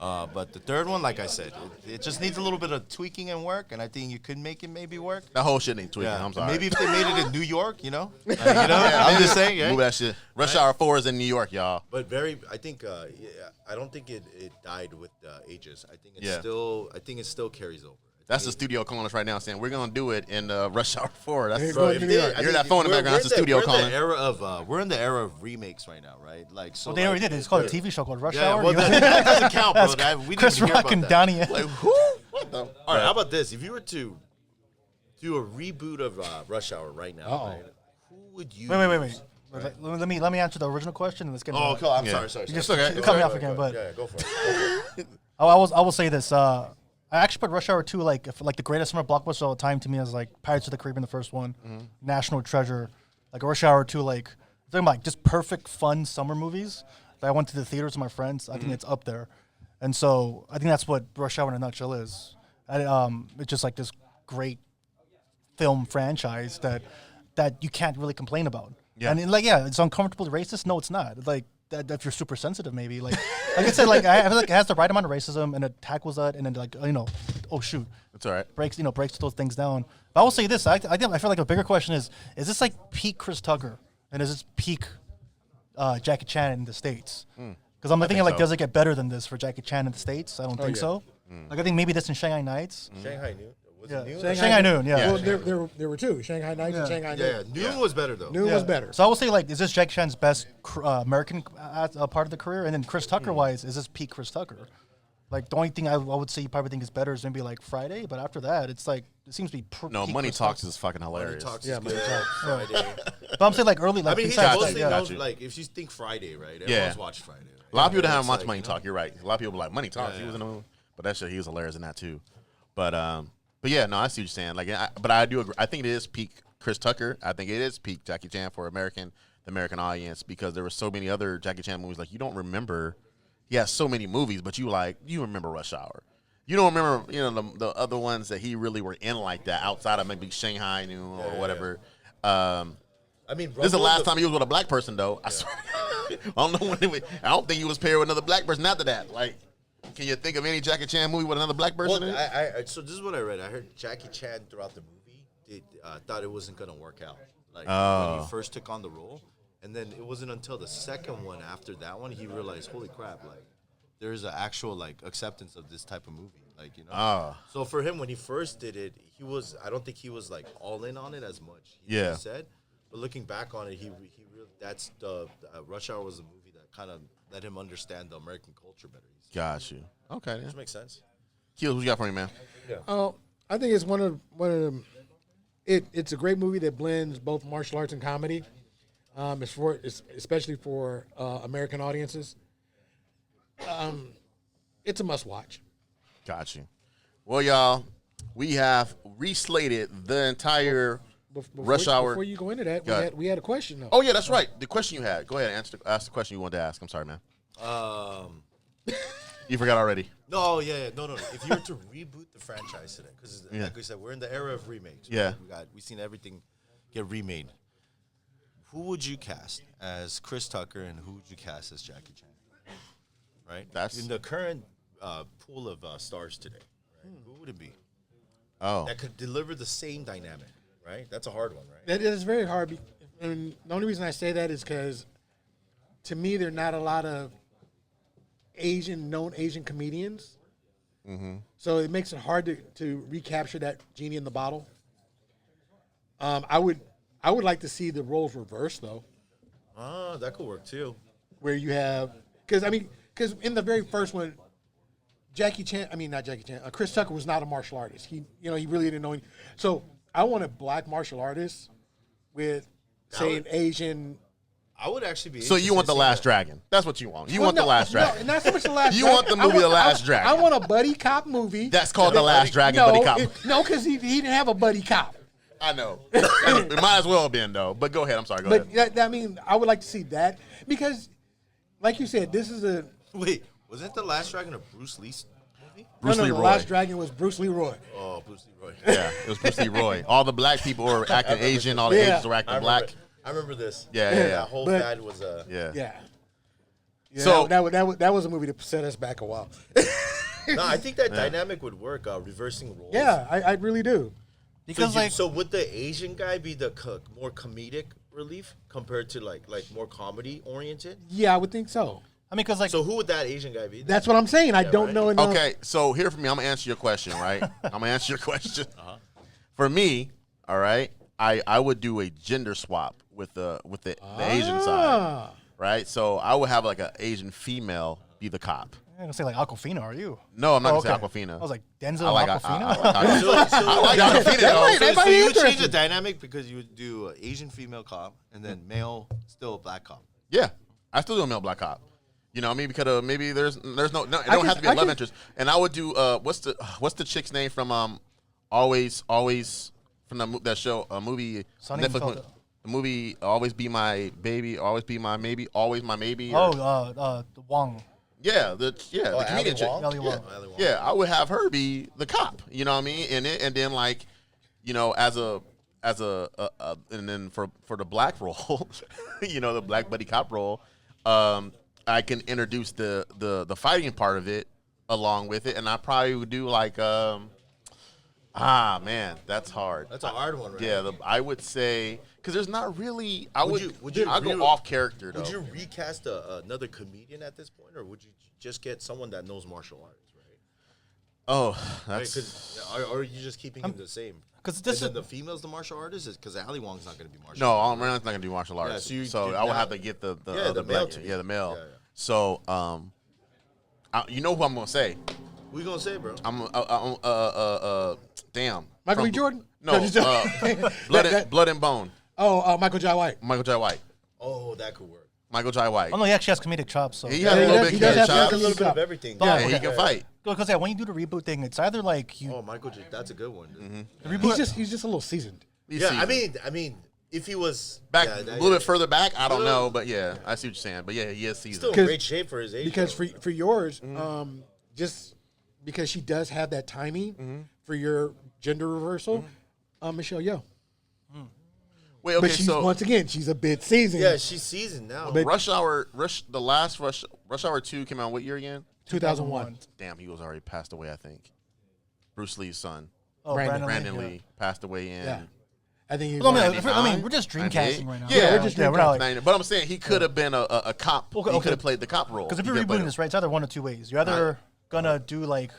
S4: But the third one, like I said, it just needs a little bit of tweaking and work, and I think you could make it maybe work.
S2: That whole shit ain't tweaking.
S4: Yeah,
S2: I'm sorry.
S4: maybe if they made it in New York, I'm just saying.
S2: Move
S4: Yeah.
S2: that shit. Rush Hour 4 is in New York, y'all.
S5: But I think, I don't think it died with ages. I think it still carries over.
S2: That's the studio calling us right now saying we're gonna do it in Rush Hour 4. That's
S3: Bro, if they-
S2: hear that phone in the background. That's the studio calling.
S4: We're in the era of remakes right now, right? Like, so
S1: Well, they already did. It's called a TV show called Rush
S4: Yeah,
S1: Hour.
S4: well, that doesn't count, bro. We didn't
S1: Chris
S4: even hear
S1: Rock
S4: about
S1: and
S4: that.
S1: Donnie.
S2: Like who? What the?
S4: All right, how about this? If you were to do a reboot of Rush Hour right now, right, who would you?
S1: Wait. Let me answer the original question and let's get.
S4: Oh,
S1: into
S4: cool. I'm
S2: Yeah.
S4: sorry.
S1: You just
S2: okay.
S1: you cut me off again, but
S4: Yeah, go for it.
S1: I will say this. I actually put Rush Hour 2 like the greatest summer blockbuster of all time to me as like Pirates of the Caribbean, the first one, National Treasure, like Rush Hour 2, like talking about like, just perfect fun summer movies that I went to the theaters with my friends. I think it's up there, and so I think that's what Rush Hour in a nutshell is. It's just like this great film franchise that you can't really complain about.
S2: Yeah.
S1: And it's uncomfortable to racist. No, it's not. Like that, if you're super sensitive, maybe like I said, like I feel like it has the right amount of racism and it tackles that, and then like oh shoot,
S2: It's all right.
S1: breaks those things down. But I will say this: I feel like a bigger question is this like peak Chris Tucker, and is this peak Jackie Chan in the States? Because I'm thinking like,
S2: so.
S1: does it get better than this for Jackie Chan in the States? I don't think
S3: yeah.
S1: so. Like I think maybe this in Shanghai Nights.
S4: Shanghai Noon. Was
S1: Yeah.
S4: it Noon?
S1: Shanghai Noon, yeah.
S3: Well, there were two, Shanghai Nights and Shanghai
S4: Yeah,
S3: Noon.
S4: Noon was better though.
S3: Noon was better.
S1: So I will say, like, is this Jackie Chan's best American part of the career? And then Chris Tucker wise, is this peak Chris Tucker? Like, the only thing I would say you probably think is better is maybe like Friday, but after that, it's like it seems to be
S2: No,
S1: peak
S2: Money
S1: Chris
S2: Talks
S1: Tucker.
S2: is fucking hilarious.
S4: Talks
S3: Yeah,
S4: is
S3: Money
S4: good.
S3: Talks.
S4: Friday.
S1: But I'm saying like early,
S4: I
S1: like
S4: mean, he's
S1: besides,
S4: mostly
S1: like,
S4: known,
S2: Got you.
S4: like if you think Friday, right?
S2: Yeah.
S4: Everyone's watched Friday. Right?
S2: A lot of people that
S4: Yeah,
S2: haven't
S4: it's
S2: watched
S4: like,
S2: Money
S4: you know,
S2: Talk. You're right. A lot of people be like Money Talk.
S4: Yeah,
S2: He was
S4: yeah.
S2: in the movie, but that shit, he was hilarious in that too. But yeah, no, I see what you're saying. Like, but I do agree. I think it is peak Chris Tucker. I think it is peak Jackie Chan for the American audience, because there were so many other Jackie Chan movies. Like, you don't remember. He has so many movies, but you remember Rush Hour. You don't remember, the other ones that he really were in like that outside of maybe Shanghai Noon or whatever.
S4: I mean,
S2: This is the last time he was with a black person, though. I swear. I don't know I don't think he was paired with another black person after that. Like, can you think of any Jackie Chan movie with another black person in
S4: Well,
S2: it?
S4: so this is what I read. I heard Jackie Chan throughout the movie thought it wasn't gonna work out. Like when he first took on the role, and then it wasn't until the second one after that one he realized, holy crap, like there's an actual like acceptance of this type of movie, like So for him, when he first did it, I don't think he was like all in on it as much. He
S2: Yeah.
S4: said, but looking back on it, he really, that's the Rush Hour was a movie that kind of let him understand the American culture better.
S2: Got you. Okay, then.
S4: Which makes sense.
S2: Keel, what you got for me, man?
S3: I think it's one of them. It's a great movie that blends both martial arts and comedy. It's especially for American audiences. It's a must watch.
S2: Got you. Well, y'all, we have reslated the entire Rush Hour.
S3: Before you go into that,
S2: Go ahead.
S3: we had a question though.
S2: Oh, yeah, that's right. The question you had. Go ahead and ask the question you wanted to ask. I'm sorry, man. You forgot already.
S4: No. If you were to reboot the franchise today, because like we said, we're in the era of remakes. Right?
S2: Yeah.
S4: We've seen everything get remade. Who would you cast as Chris Tucker, and who would you cast as Jackie Chan? Right.
S2: That's-
S4: in the current pool of stars today. Right? Who would it be
S2: Oh.
S4: that could deliver the same dynamic? Right. That's a hard one, right?
S3: That is very hard. And the only reason I say that is because, to me, there are not a lot of known Asian comedians. So it makes it hard to recapture that genie in the bottle. I would like to see the roles reversed though,
S4: That could work too.
S3: where you have because in the very first one, Chris Tucker was not a martial artist. He really didn't know. So I want a black martial artist with say an Asian.
S4: I would actually be.
S2: So you want The Last Dragon? That's what you want. You want The Last Dragon.
S3: No, not so much The Last
S2: You
S3: Dragon.
S2: want the movie The Last Dragon.
S3: I want a buddy cop movie.
S2: That's called The Last Dragon, buddy cop.
S3: No, because he didn't have a buddy cop.
S2: I know. It might as well have been, though. But go ahead. I'm sorry. Go ahead.
S3: But I would like to see that because, like you said, this is a
S4: Wait, wasn't The Last Dragon a Bruce Lee movie?
S2: Bruce Lee
S3: The
S2: Roy.
S3: Last Dragon was Bruce Leroy.
S4: Oh, Bruce Lee Roy.
S2: Yeah, it was Bruce Lee Roy. All the black people were acting Asian. All the
S3: Yeah.
S2: Asians were acting black.
S4: I remember this.
S2: Yeah, yeah, yeah.
S4: That whole
S3: But-
S4: fad was
S2: Yeah.
S3: Yeah.
S2: So-
S3: that was a movie that set us back a while.
S4: No, I think that dynamic would work. Reversing roles.
S3: Yeah, I really do.
S1: because like
S4: So would the Asian guy be the more comedic relief compared to like more comedy oriented?
S3: Yeah, I would think so.
S1: I mean, because like,
S5: So who would that Asian guy be?
S3: That's what I'm saying. I don't know enough.
S2: Okay, so here for me, I'm gonna answer your question, right? I'm gonna answer your question. For me, all right, I would do a gender swap with the Asian side, right? So I would have like an Asian female be the cop.
S1: I'm gonna say like Aquafina. Are you?
S2: No, I'm not
S1: Oh,
S2: gonna
S1: okay.
S2: say Aquafina.
S1: I was like Denzel
S2: I like
S1: Aquafina.
S2: I like Aquafina though.
S5: So you would change the dynamic because you would do Asian female cop and then male still black cop.
S2: Yeah, I still do a male black cop. You know what I mean? Because maybe there's no it don't have to be a love interest. And I would do what's the chick's name from always from that show movie
S1: Sonny
S2: Netflix
S1: Felder.
S2: the movie Always Be My Baby, Always Be My Maybe, Always My Maybe.
S1: Wong.
S2: Yeah, the comedian chick.
S1: Ali Wong.
S2: Yeah, I would have her be the cop. You know what I mean? And then like, you know, as a and then for the black role, you know, the black buddy cop role, I can introduce the fighting part of it along with it, and I probably would do like man, that's hard.
S5: That's a hard one, right?
S2: Yeah, I would say because there's not really. I'll go
S5: you-
S2: off character though.
S5: Would you recast another comedian at this point, or would you just get someone that knows martial arts, right?
S2: Oh,
S5: Right,
S2: that's
S5: 'cause are you just keeping him the same?
S1: 'Cause this
S5: And
S1: is-
S5: then the female's the martial artist, because Ali Wong's not going to be martial.
S2: no.
S5: arts.
S2: I'm not gonna do martial arts.
S5: so you
S2: so
S5: did
S2: I would
S5: not-
S2: have to get the
S5: the
S2: male
S5: male team.
S2: Yeah, the male.
S5: Yeah, yeah.
S2: So you know who I'm gonna say?
S5: What you gonna say, bro?
S2: Damn.
S3: Michael B.
S2: From-
S3: Jordan?
S2: No,
S3: No, just-
S2: Blood and Bone.
S3: Michael Jai White.
S2: Michael Jai White.
S5: Oh, that could work.
S2: Michael Jai White.
S1: Oh no, he actually has comedic chops. So
S2: He
S3: Yeah,
S2: has a
S3: he
S2: little
S3: does-
S2: bit
S3: he does
S2: of
S3: have
S2: chops.
S5: A little bit
S3: Yeah.
S5: of everything.
S2: Yeah,
S1: okay.
S2: he can fight.
S1: because when you do the reboot thing, it's either like you
S5: Oh, Michael J. That's a good one. Dude.
S1: the reboot.
S3: He's just a little seasoned.
S2: He's
S5: Yeah,
S2: seasoned.
S5: I mean, if he was
S2: back
S5: yeah,
S2: a
S5: that-
S2: little bit further back, I don't
S5: Little-
S2: know, but yeah, I see what you're saying. But yeah, he is seasoned.
S5: still in
S3: Because-
S5: great shape for his age.
S3: Because
S5: though.
S3: for yours, just because she does have that timing for your gender reversal, Michelle Yeoh.
S2: Wait, okay,
S3: But she's
S2: so
S3: once again, she's a bit seasoned.
S5: yeah, she's seasoned now.
S3: But-
S2: the last Rush Hour 2 came out what year again?
S3: 2001.
S2: Damn, he was already passed away, I think. Bruce Lee's son,
S1: Oh,
S3: Brandon
S2: Brandon
S1: yeah.
S2: Lee, passed away in.
S3: Yeah. I think he's
S1: Well, I mean,
S2: 99,
S1: we're just
S2: 98.
S1: dreamcasting right now.
S2: Yeah,
S3: we're just
S1: we're not like,
S2: 99. But I'm saying he could have been a cop.
S1: Okay,
S2: He
S1: okay.
S2: could have played the cop role.
S1: because if
S2: He
S1: you're
S2: could've played
S1: rebooting this, right, it's either one of two ways. You're either gonna do like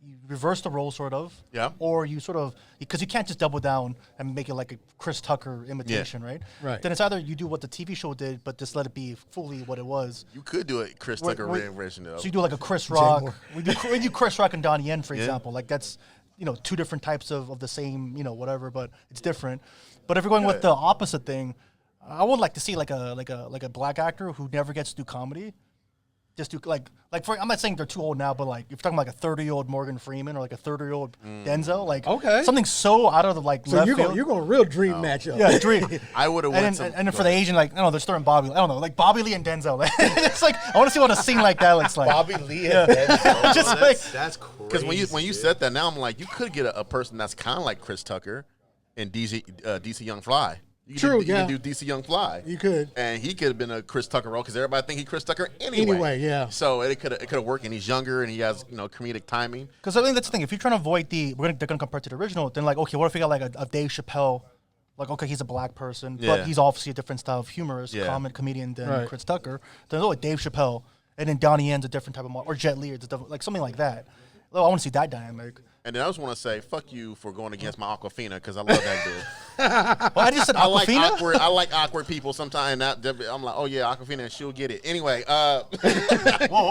S1: you reverse the role, sort of,
S2: Yeah.
S1: or you sort of because you can't just double down and make it like a Chris Tucker imitation, right?
S3: Right.
S1: Then it's either you do what the TV show did, but just let it be fully what it was.
S2: You could do it, Chris
S1: Wait,
S2: Tucker
S1: wait.
S2: version though.
S1: So you do like a Chris Rock.
S3: Moore.
S1: We do Chris Rock and Donnie Yen, for
S2: Yeah.
S1: example. Like that's two different types of the same whatever, but it's different. But if you're going with the opposite thing, I would like to see like a black actor who never gets to do comedy. Just do I'm not saying they're too old now, but like if you're talking about like a 30-year-old Morgan Freeman or like a 30-year-old Denzel, like
S3: Okay.
S1: something so out of the like
S3: So
S1: left
S3: you're
S1: field.
S3: going real dream matchup.
S1: Yeah, dream.
S2: I would have
S1: And
S2: went
S1: then,
S2: some.
S1: and then for the Asian, like, I don't know, they're starting Bobby. I don't know, like Bobby Lee and Denzel. It's like, I want to see what a scene like that looks like.
S5: Bobby Lee and Denzel.
S1: Just
S5: That's crazy.
S2: Because when you
S5: dude.
S2: said that, now I'm like, you could get a person that's kind of like Chris Tucker and DC Young Fly. You
S3: True,
S2: you
S3: yeah.
S2: can do DC Young Fly.
S3: You could.
S2: And he could have been a Chris Tucker role because everybody think he Chris Tucker anyway.
S3: Anyway, yeah.
S2: So it could have worked, and he's younger, and he has comedic timing.
S1: Because I think that's the thing. If you're trying to avoid they're going to compare to the original, then like, okay, what if we got like a Dave Chappelle? Like, okay, he's a black person,
S2: Yeah.
S1: but he's obviously a different style of humorist,
S2: Yeah.
S1: comedian than
S3: Right.
S1: Chris Tucker. Then like Dave Chappelle, and then Donnie Yen's a different type of or Jet Li, it's a different, like something like that. Well, I want to see that dynamic.
S2: And then I just want to say, fuck you for going against my Aquafina because I love that dude.
S1: Well, I just said
S2: I like
S1: Aquafina.
S2: awkward. I like awkward people sometimes. I'm like, oh yeah, Aquafina, she'll get it. Anyway,
S1: Whoa,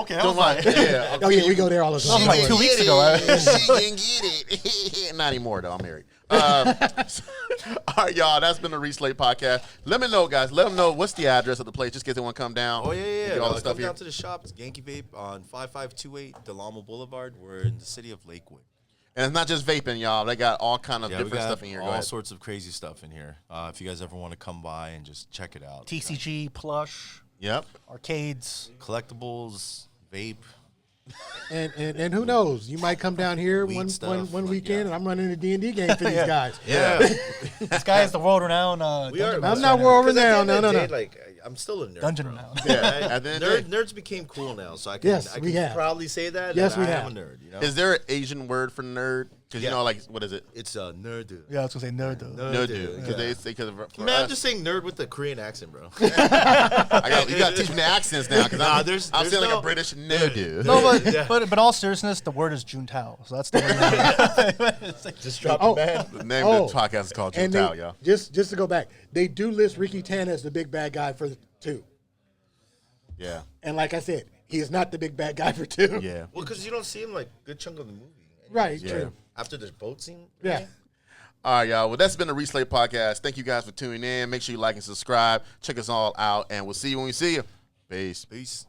S1: okay, I
S2: don't
S1: was like,
S2: mind. Yeah,
S3: Oh, yeah, we go there all the
S1: That was
S3: time.
S1: like 2 weeks ago.
S2: She can get it. Not anymore though. I'm married. All right, y'all. That's been the Reslate podcast. Let me know, guys. Let them know what's the address of the place, just in case they want to come down.
S5: Oh yeah,
S2: and
S5: yeah.
S2: Get all the
S5: Come
S2: stuff here.
S5: down to the shop. It's Yankee Vape on 5528 Delamo Boulevard. We're in the city of Lakewood.
S2: And it's not just vaping, y'all. They got all kind of
S5: Yeah, we
S2: different
S5: got
S2: stuff in here. Go
S5: all
S2: ahead.
S5: sorts of crazy stuff in here. If you guys ever want to come by and just check it out.
S1: TCG, plush,
S2: Yep.
S1: arcades.
S5: Collectibles, vape.
S3: And who knows? You might come down here
S5: Weed
S3: one
S5: stuff,
S3: one
S5: like,
S3: weekend,
S5: yeah.
S3: and I'm running a D&D game for these
S1: Yeah.
S3: guys.
S5: Yeah.
S1: This guy is the world-renowned
S5: We are.
S1: dungeon
S3: I'm
S1: master
S3: not
S1: now.
S3: world
S5: 'Cause at the
S3: renowned.
S5: end
S3: No,
S5: of
S3: no,
S5: the
S3: no.
S5: day, like, I'm still a nerd.
S1: Dungeon
S5: bro.
S1: renowned.
S2: Yeah. At the end of the day.
S5: Nerds became cool now, so I can,
S3: Yes,
S5: I
S3: we
S5: can
S3: have.
S5: proudly say that.
S3: Yes,
S5: that
S3: we
S5: I
S3: have.
S5: am a nerd. You know?
S2: Is there an Asian word for nerd? Because you know, like, what is it?
S5: It's a nerd.
S1: Yeah, I was gonna say nerd.
S2: Nerd. Because they say because
S5: Man, I'm just saying nerd with the Korean accent, bro.
S2: you gotta teach me the accents now. Because I'm
S5: there's
S2: saying like
S5: no-
S2: a British nerd.
S1: No, but all seriousness, the word is Juntao. So that's the word.
S5: Just drop
S3: Oh.
S5: the man.
S2: The name of the podcast is called
S3: And
S2: Juntao,
S3: they,
S2: y'all.
S3: just to go back, they do list Ricky Tan as the big bad guy for 2.
S2: Yeah.
S3: And like I said, he is not the big bad guy for 2.
S2: Yeah.
S5: Well, because you don't see him like good chunk of the movie.
S3: Right,
S2: Yeah.
S3: true.
S5: After this boat scene.
S3: Yeah.
S2: All right, y'all. Well, that's been the Reslate Podcast. Thank you guys for tuning in. Make sure you like and subscribe. Check us all out, and we'll see you when we see you. Peace.
S5: Peace.